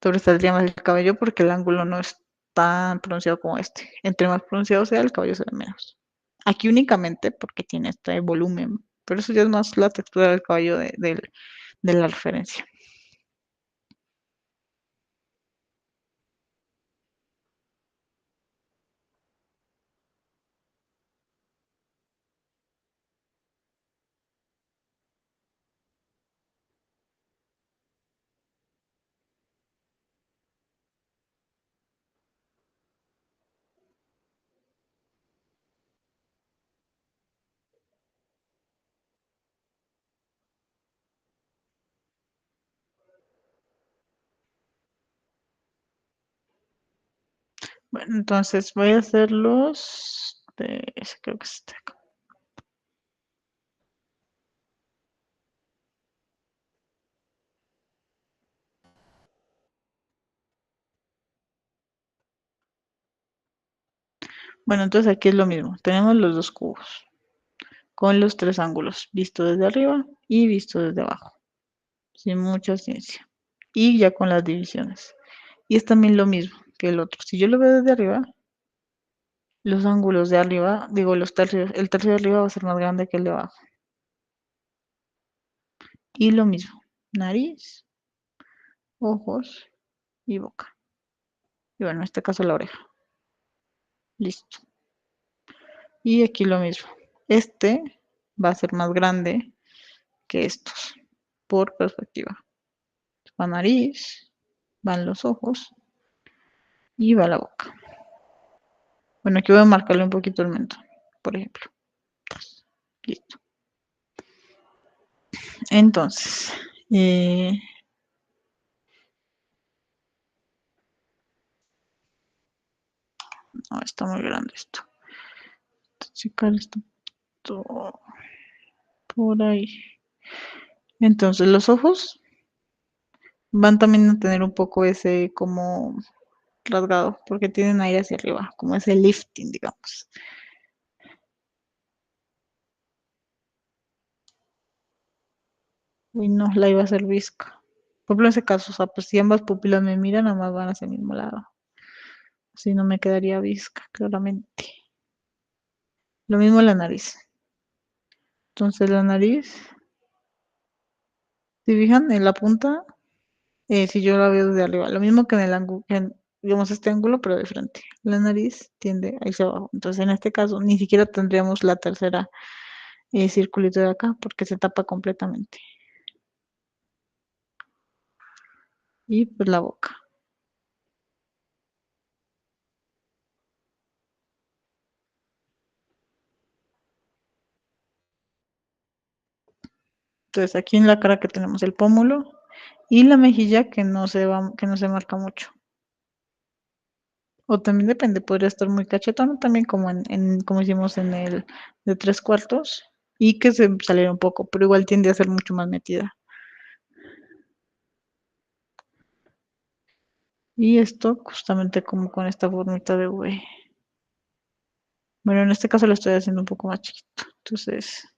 sobresaldría más el cabello porque el ángulo no es tan pronunciado como este. Entre más pronunciado sea, el cabello se ve menos. Aquí únicamente porque tiene este volumen, pero eso ya es más la textura del cabello de la referencia. Bueno, entonces voy a hacerlos de, creo que es este acá. Bueno, entonces aquí es lo mismo. Tenemos los dos cubos con los tres ángulos, visto desde arriba y visto desde abajo, sin mucha ciencia. Y ya con las divisiones. Y es también lo mismo que el otro. Si yo lo veo desde arriba, los ángulos de arriba, digo los tercios, el tercio de arriba va a ser más grande que el de abajo. Y lo mismo, nariz, ojos y boca. Y bueno, en este caso la oreja. Listo. Y aquí lo mismo. Este va a ser más grande que estos, por perspectiva. Va nariz, van los ojos y va la boca. Bueno, aquí voy a marcarle un poquito el mentón, por ejemplo. Listo. Entonces, no, está muy grande esto. Checar esto todo por ahí. Entonces, los ojos van también a tener un poco ese como rasgado, porque tienen aire hacia arriba, como ese lifting, digamos. Uy, no, la iba a hacer visca. Por ejemplo, en ese caso, o sea, pues si ambas pupilas me miran, nada más van hacia el mismo lado. Si no me quedaría visca, claramente. Lo mismo la nariz. Entonces la nariz, si fijan en la punta, si yo la veo desde arriba, lo mismo que en el ángulo, digamos este ángulo, pero de frente. La nariz tiende a irse abajo. Entonces en este caso ni siquiera tendríamos la tercera circulito de acá porque se tapa completamente. Y pues la boca. Entonces aquí en la cara que tenemos el pómulo y la mejilla que no se marca mucho. O también depende, podría estar muy cachetón, también como como hicimos en el de tres cuartos, y que se saliera un poco, pero igual tiende a ser mucho más metida. Y esto justamente como con esta formita de V. Bueno, en este caso lo estoy haciendo un poco más chiquito. Entonces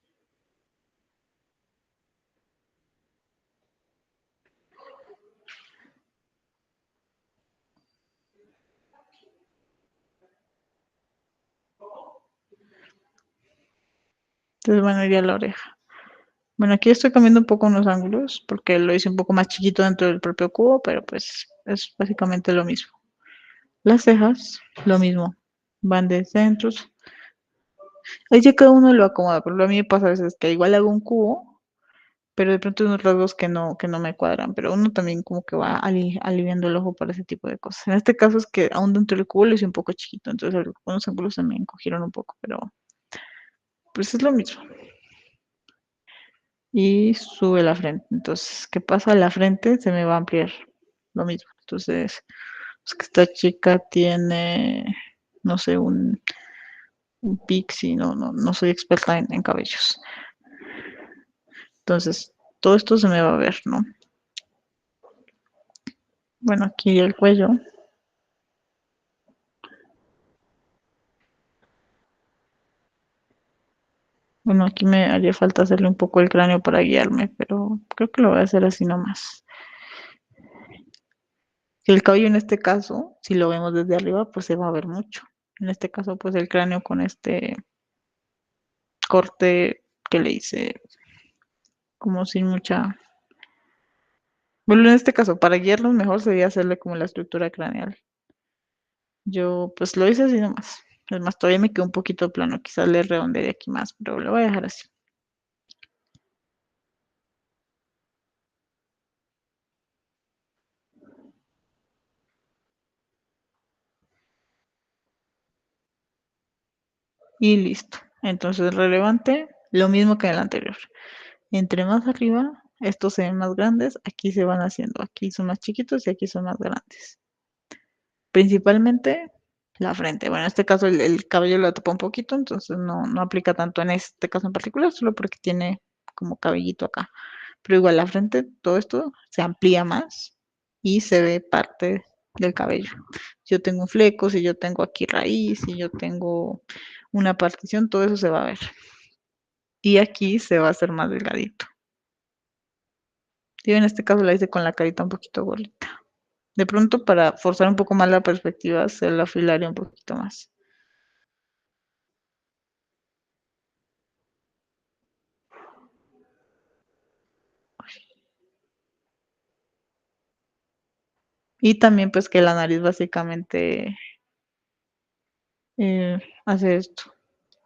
bueno, iría la oreja. Bueno, aquí estoy cambiando un poco unos ángulos porque lo hice un poco más chiquito dentro del propio cubo, pero pues es básicamente lo mismo. Las cejas, lo mismo. Van de centros. Ahí ya cada uno lo acomoda, pero a mí me pasa a veces que igual hago un cubo, pero de pronto hay unos rasgos que no me cuadran, pero uno también como que va aliviando el ojo para ese tipo de cosas. En este caso es que aún dentro del cubo lo hice un poco chiquito, entonces algunos ángulos se me encogieron un poco, pero pues es lo mismo. Y sube la frente. Entonces, ¿qué pasa? La frente se me va a ampliar lo mismo. Entonces, es que esta chica tiene, no sé, un pixie, no soy experta en cabellos. Entonces, todo esto se me va a ver, ¿no? Bueno, aquí el cuello. Bueno, aquí me haría falta hacerle un poco el cráneo para guiarme, pero creo que lo voy a hacer así nomás. El cabello en este caso, si lo vemos desde arriba, pues se va a ver mucho. En este caso, pues el cráneo con este corte que le hice como sin mucha... Bueno, en este caso, para guiarlos mejor sería hacerle como la estructura craneal. Yo pues lo hice así nomás. Es más, todavía me quedó un poquito plano, quizás le redondeé aquí más, pero lo voy a dejar así. Y listo. Entonces, relevante, lo mismo que en el anterior. Entre más arriba, estos se ven más grandes, aquí se van haciendo. Aquí son más chiquitos y aquí son más grandes. Principalmente la frente. Bueno, en este caso el cabello lo tapa un poquito, entonces no aplica tanto en este caso en particular, solo porque tiene como cabellito acá. Pero igual la frente, todo esto se amplía más y se ve parte del cabello. Si yo tengo un fleco, si yo tengo aquí raíz, si yo tengo una partición, todo eso se va a ver. Y aquí se va a hacer más delgadito. Yo en este caso la hice con la carita un poquito gordita. De pronto, para forzar un poco más la perspectiva, se la afilaría un poquito más. Y también pues que la nariz básicamente hace esto.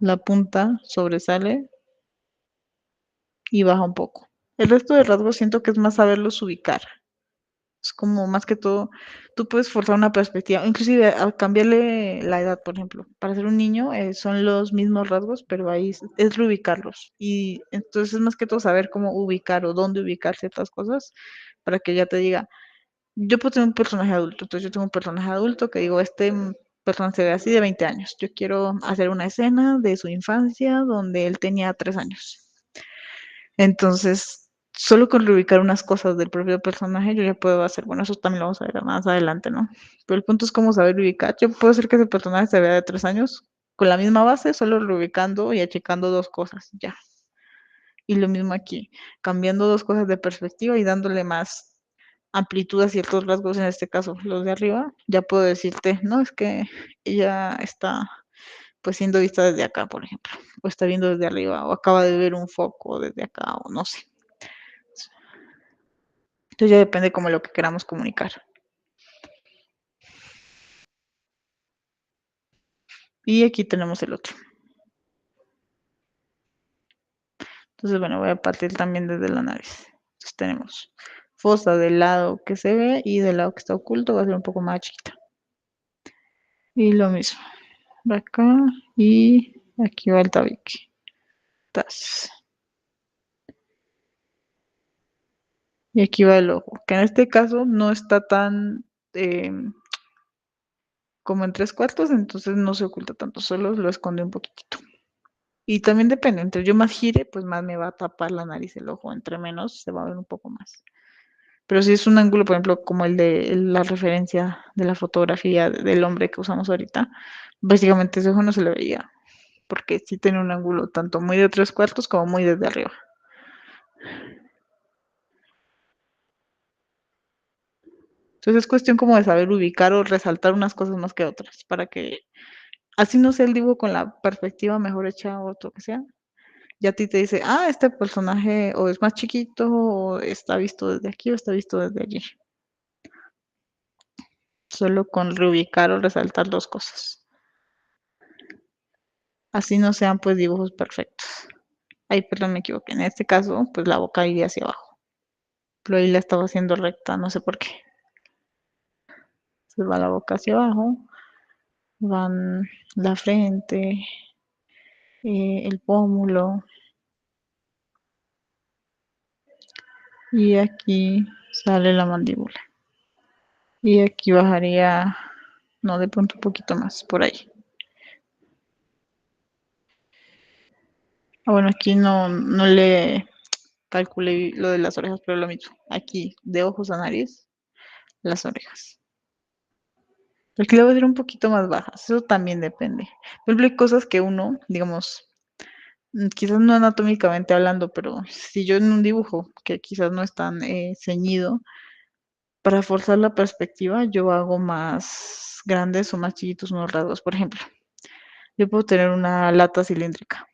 La punta sobresale y baja un poco. El resto de rasgos siento que es más saberlos ubicar. Es como más que todo, tú puedes forzar una perspectiva, inclusive a cambiarle la edad, por ejemplo. Para ser un niño son los mismos rasgos, pero ahí es reubicarlos. Y entonces es más que todo saber cómo ubicar o dónde ubicar ciertas cosas para que ya te diga, yo puedo tener un personaje adulto, entonces yo tengo un personaje adulto que digo, personaje se ve así de 20 años. Yo quiero hacer una escena de su infancia donde él tenía 3 años. Entonces, solo con reubicar unas cosas del propio personaje, yo ya puedo hacer, bueno, eso también lo vamos a ver más adelante, ¿no? Pero el punto es cómo saber ubicar. Yo puedo hacer que ese personaje se vea de 3 años con la misma base, solo reubicando y achicando dos cosas, ya. Y lo mismo aquí, cambiando dos cosas de perspectiva y dándole más amplitud a ciertos rasgos, en este caso los de arriba, ya puedo decirte, no, es que ella está pues siendo vista desde acá, por ejemplo, o está viendo desde arriba, o acaba de ver un foco desde acá, o no sé. Entonces ya depende como lo que queramos comunicar. Y aquí tenemos el otro. Entonces, bueno, voy a partir también desde la nariz. Entonces tenemos fosa del lado que se ve y del lado que está oculto va a ser un poco más chiquita. Y lo mismo. De acá y aquí va el tabique. Tas. Y aquí va el ojo, que en este caso no está tan como en 3/4, entonces no se oculta tanto, solo lo esconde un poquitito. Y también depende, entre yo más gire, pues más me va a tapar la nariz el ojo, entre menos se va a ver un poco más. Pero si es un ángulo, por ejemplo, como el de la referencia de la fotografía del hombre que usamos ahorita, básicamente ese ojo no se le veía, porque sí tiene un ángulo tanto muy de 3/4 como muy desde arriba. Entonces es cuestión como de saber ubicar o resaltar unas cosas más que otras, para que así no sea el dibujo con la perspectiva mejor hecha o lo que sea. Ya a ti te dice, ah, este personaje o es más chiquito, o está visto desde aquí, o está visto desde allí. Solo con reubicar o resaltar dos cosas. Así no sean pues dibujos perfectos. Ay, perdón, me equivoqué. En este caso, pues la boca iría hacia abajo. Pero ahí la estaba haciendo recta, no sé por qué. Se va la boca hacia abajo, van la frente, el pómulo, y aquí sale la mandíbula. Y aquí bajaría, no, de pronto un poquito más, por ahí. Ah, bueno, aquí no le calculé lo de las orejas, pero lo mismo. Aquí, de ojos a nariz, las orejas. Aquí le voy a decir un poquito más bajas, eso también depende. Por ejemplo, hay cosas que uno, digamos, quizás no anatómicamente hablando, pero si yo en un dibujo que quizás no es tan ceñido, para forzar la perspectiva yo hago más grandes o más chiquitos unos rasgos. Por ejemplo, yo puedo tener una lata cilíndrica,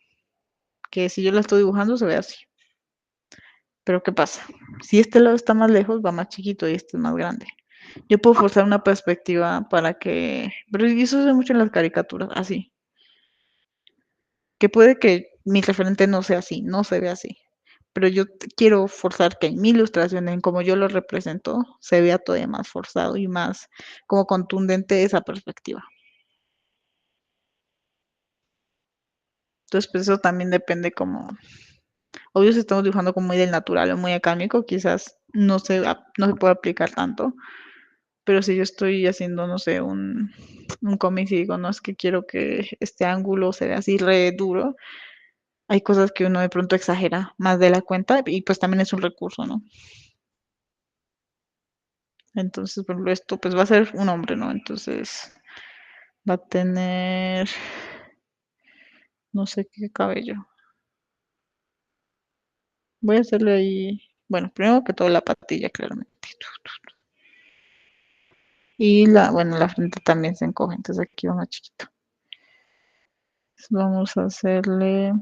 que si yo la estoy dibujando se ve así. Pero ¿qué pasa? Si este lado está más lejos, va más chiquito y este es más grande. Yo puedo forzar una perspectiva para que, pero eso se ve mucho en las caricaturas, así, que puede que mi referente no sea así, no se ve así, pero yo quiero forzar que en mi ilustración, en como yo lo represento, se vea todavía más forzado y más como contundente esa perspectiva. Entonces, pues eso también depende como, obvio si estamos dibujando como muy del natural o muy académico, quizás no se puede aplicar tanto, pero si yo estoy haciendo, no sé, un cómic y digo, no, es que quiero que este ángulo se vea así re duro, hay cosas que uno de pronto exagera más de la cuenta y pues también es un recurso, ¿no? Entonces, por ejemplo, esto pues va a ser un hombre, ¿no? Entonces va a tener, no sé qué cabello. Voy a hacerle ahí, bueno, primero que todo la patilla, claramente. Y bueno, la frente también se encoge, entonces aquí va más chiquito. Entonces, vamos a hacerle,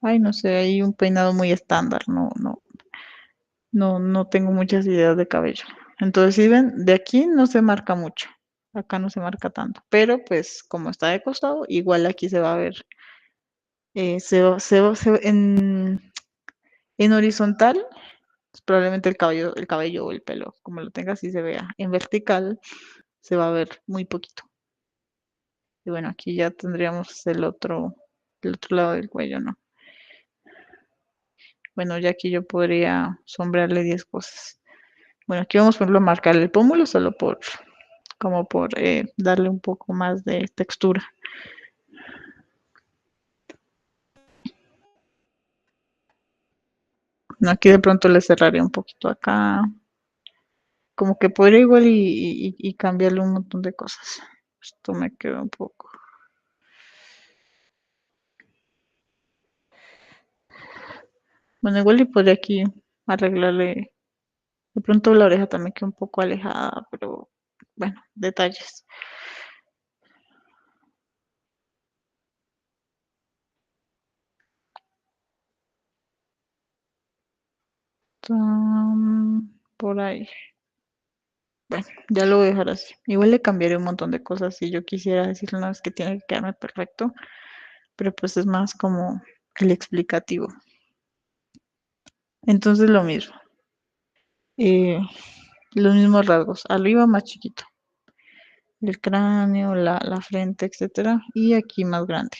ay, no sé, hay un peinado muy estándar, no tengo muchas ideas de cabello. Entonces, si ven, de aquí no se marca mucho, acá no se marca tanto, pero pues como está de costado, igual aquí se va a ver, en horizontal, pues, probablemente el cabello o el pelo, como lo tenga, así se vea. En vertical se va a ver muy poquito. Y bueno, aquí ya tendríamos el otro lado del cuello, ¿no? Bueno, ya aquí yo podría sombrearle 10 cosas. Bueno, aquí vamos, por ejemplo, a marcar el pómulo solo como por darle un poco más de textura. No, aquí de pronto le cerraría un poquito acá, como que podría igual y cambiarle un montón de cosas. Esto me queda un poco. Bueno, igual y podría aquí arreglarle. De pronto la oreja también queda un poco alejada, pero bueno, detalles. Por ahí. Bueno, ya lo voy a dejar así. Igual le cambiaré un montón de cosas si yo quisiera decirle una vez que tiene que quedarme perfecto, pero pues es más como el explicativo. Entonces lo mismo. eh, los mismos rasgos. Arriba más chiquito. El cráneo, la frente, etcétera. Y aquí más grande.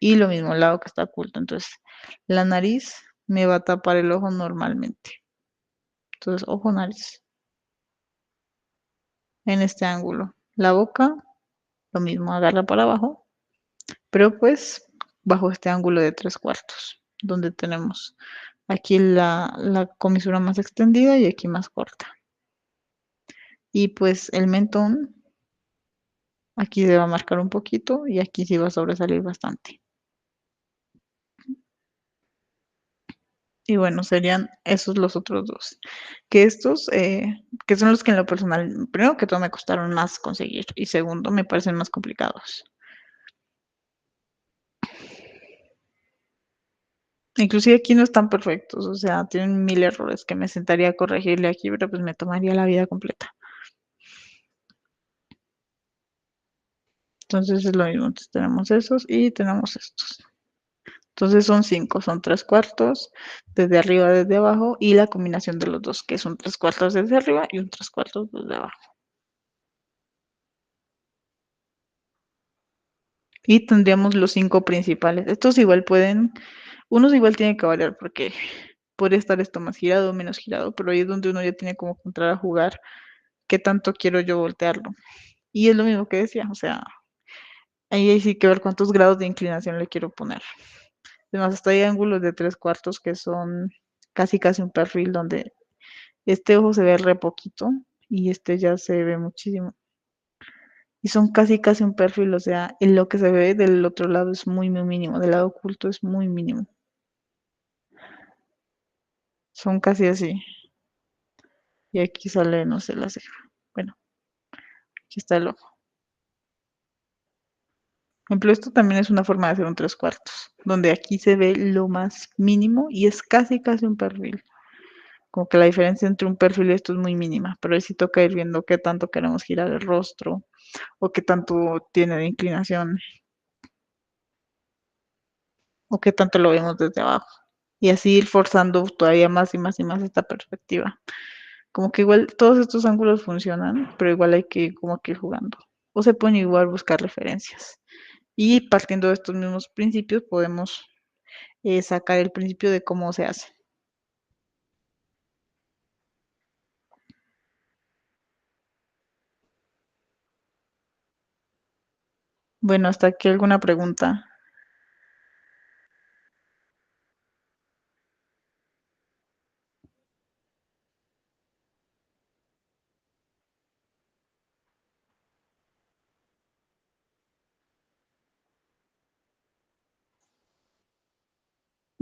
Y lo mismo, el lado que está oculto. Entonces, la nariz me va a tapar el ojo normalmente. Entonces, ojo, nariz. En este ángulo. La boca, lo mismo, agarra para abajo, pero pues bajo este ángulo de 3/4. donde tenemos aquí la comisura más extendida y aquí más corta. Y pues el mentón, aquí se va a marcar un poquito y aquí sí va a sobresalir bastante. Y bueno, serían esos los otros dos. Que estos, que son los que en lo personal, primero que todo me costaron más conseguir y segundo me parecen más complicados. Inclusive aquí no están perfectos, o sea, tienen mil errores que me sentaría a corregirle aquí, pero pues me tomaría la vida completa. Entonces es lo mismo, entonces tenemos esos y tenemos estos. Entonces son 5, son 3/4 desde arriba, desde abajo y la combinación de los dos, que son 3/4 desde arriba y un 3/4 desde abajo. Y tendríamos los 5 principales. Estos igual pueden, unos igual tienen que variar porque puede estar esto más girado o menos girado, pero ahí es donde uno ya tiene como que entrar a jugar qué tanto quiero yo voltearlo. Y es lo mismo que decía, o sea, ahí hay sí que ver cuántos grados de inclinación le quiero poner. Además, hasta hay ángulos de 3/4 que son casi casi un perfil donde este ojo se ve re poquito y este ya se ve muchísimo. Y son casi casi un perfil, o sea, en lo que se ve del otro lado es muy, muy mínimo, del lado oculto es muy mínimo. Son casi así. Y aquí sale, no sé, la ceja. Bueno, aquí está el ojo. Por ejemplo, esto también es una forma de hacer un 3/4, donde aquí se ve lo más mínimo y es casi casi un perfil. Como que la diferencia entre un perfil y esto es muy mínima, pero ahí sí toca ir viendo qué tanto queremos girar el rostro o qué tanto tiene de inclinación o qué tanto lo vemos desde abajo. Y así ir forzando todavía más y más y más esta perspectiva. Como que igual todos estos ángulos funcionan, pero igual hay que ir como que ir jugando. O se pueden igual buscar referencias. Y partiendo de estos mismos principios podemos sacar el principio de cómo se hace. Bueno, hasta aquí alguna pregunta.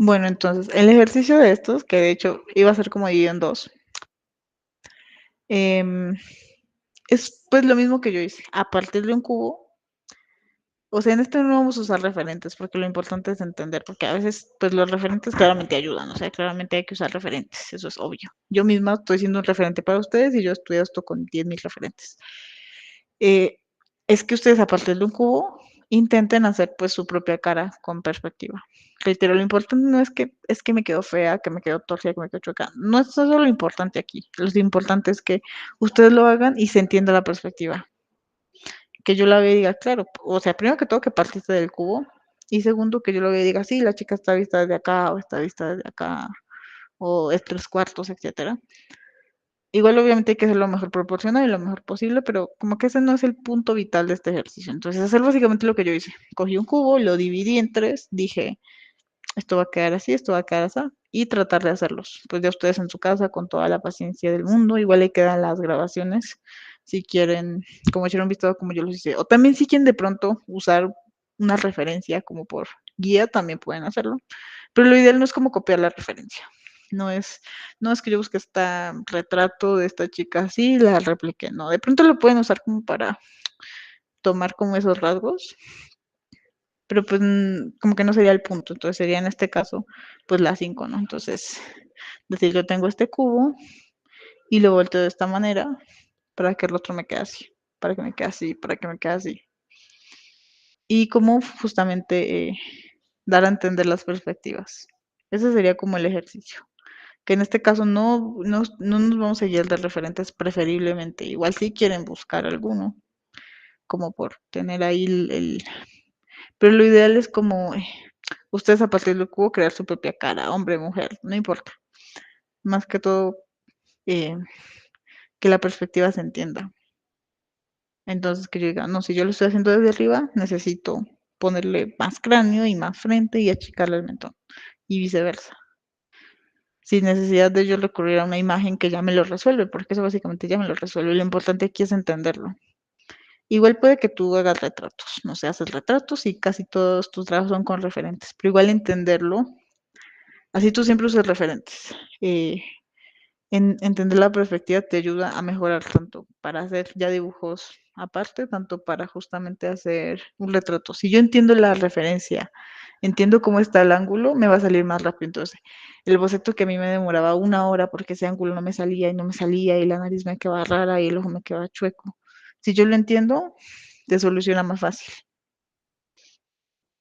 Bueno, entonces el ejercicio de estos, que de hecho iba a ser como dividido en dos, em, es pues lo mismo que yo hice. A partir de un cubo, o sea, en este no vamos a usar referentes porque lo importante es entender, porque a veces pues los referentes claramente ayudan, o sea, claramente hay que usar referentes, eso es obvio. Yo misma estoy siendo un referente para ustedes y yo estudio esto con 10.000 referentes. Eh, es que ustedes a partir de un cubo intenten hacer pues su propia cara con perspectiva. Reitero, lo importante no es que me quedo fea, que me quedo torcida, que me quedo chueca. No es eso lo importante aquí. Lo importante es que ustedes lo hagan y se entienda la perspectiva. Que yo la vea y diga, claro, o sea, primero que todo que partiste del cubo y segundo que yo lo vea y diga, sí, la chica está vista desde acá o está vista desde acá o es 3/4, etcétera. Igual obviamente hay que hacer lo mejor proporcional y lo mejor posible, pero como que ese no es el punto vital de este ejercicio. Entonces, hacer básicamente lo que yo hice. Cogí un cubo, lo dividí en tres, dije, esto va a quedar así, esto va a quedar así, y tratar de hacerlos. Pues ya ustedes en su casa, con toda la paciencia del mundo, igual ahí quedan las grabaciones, si quieren, como hicieron visto, como yo los hice. O también si quieren de pronto usar una referencia como por guía, también pueden hacerlo. Pero lo ideal no es como copiar la referencia. No es, no es que yo busque este retrato de esta chica así y la replique. No, de pronto lo pueden usar como para tomar como esos rasgos, pero pues como que no sería el punto. Entonces sería en este caso, pues la 5, ¿no? Entonces, decir, yo tengo este cubo y lo volteo de esta manera para que el otro me quede así, para que me quede así, para que me quede así. Y como justamente dar a entender las perspectivas. Ese sería como el ejercicio. Que en este caso no nos vamos a guiar de referentes preferiblemente. Igual si quieren buscar alguno, como por tener ahí pero lo ideal es como ustedes a partir del cubo crear su propia cara, hombre, mujer, no importa. Más que todo, eh, que la perspectiva se entienda. Entonces, que yo diga, no, si yo lo estoy haciendo desde arriba, necesito ponerle más cráneo y más frente y achicarle el mentón. y viceversa, sin necesidad de yo recurrir a una imagen que ya me lo resuelve, porque eso básicamente ya me lo resuelve. Lo importante aquí es entenderlo. Igual puede que tú hagas retratos, no sé, haces retratos y casi todos tus trabajos son con referentes, pero igual entenderlo, así tú siempre usas referentes. Eh, entender la perspectiva te ayuda a mejorar tanto para hacer ya dibujos aparte, tanto para justamente hacer un retrato. Si yo entiendo la referencia, entiendo cómo está el ángulo, me va a salir más rápido. Entonces, el boceto que a mí me demoraba 1 hora porque ese ángulo no me salía y no me salía y la nariz me quedaba rara y el ojo me quedaba chueco. Si yo lo entiendo, te soluciona más fácil.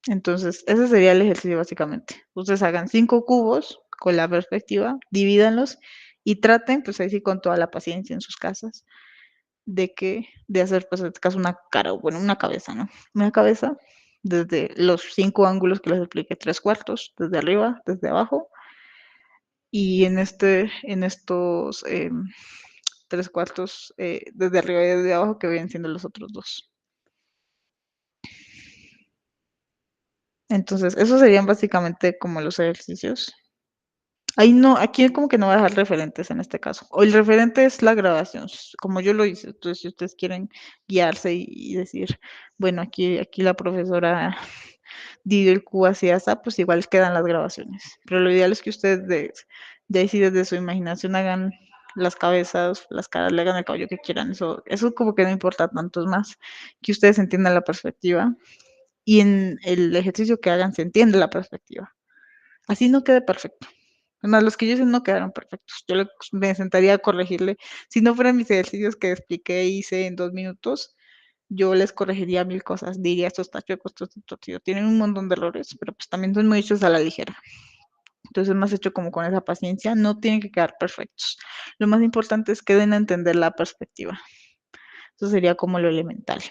Entonces, ese sería el ejercicio básicamente. Ustedes hagan 5 cubos con la perspectiva, divídanlos y traten, pues ahí sí con toda la paciencia en sus casas, de hacer, pues en este caso una cara, o bueno, una cabeza, ¿no? Una cabeza desde los 5 ángulos que les expliqué, 3 cuartos, desde arriba, desde abajo, y en estos 3 cuartos desde arriba y desde abajo que vienen siendo los otros dos. Entonces, esos serían básicamente como los ejercicios. Ahí no, aquí como que no voy a dejar referentes en este caso. O el referente es la grabación, como yo lo hice. Entonces, si ustedes quieren guiarse y decir, bueno, aquí la profesora dio el Q hacia esa, pues igual quedan las grabaciones. Pero lo ideal es que ustedes de ahí sí desde su imaginación hagan las cabezas, las caras, le hagan el cabello que quieran. Eso como que no importa tanto, es más que ustedes entiendan la perspectiva y en el ejercicio que hagan se entiende la perspectiva. Así no quede perfecto. Además, los que yo hice no quedaron perfectos. Me sentaría a corregirle. Si no fueran mis ejercicios que expliqué e hice en 2 minutos, yo les corregiría 1000 cosas. Diría, esto está chueco, esto está torcido. Tienen un montón de errores, pero pues también son muy hechos a la ligera. Entonces, más hecho como con esa paciencia, no tienen que quedar perfectos. Lo más importante es que den a entender la perspectiva. Eso sería como lo elemental.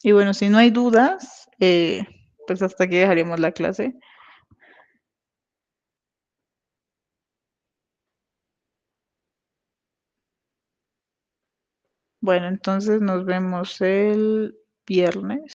Y bueno, si no hay dudas, pues hasta aquí dejaríamos la clase. Bueno, entonces nos vemos el viernes.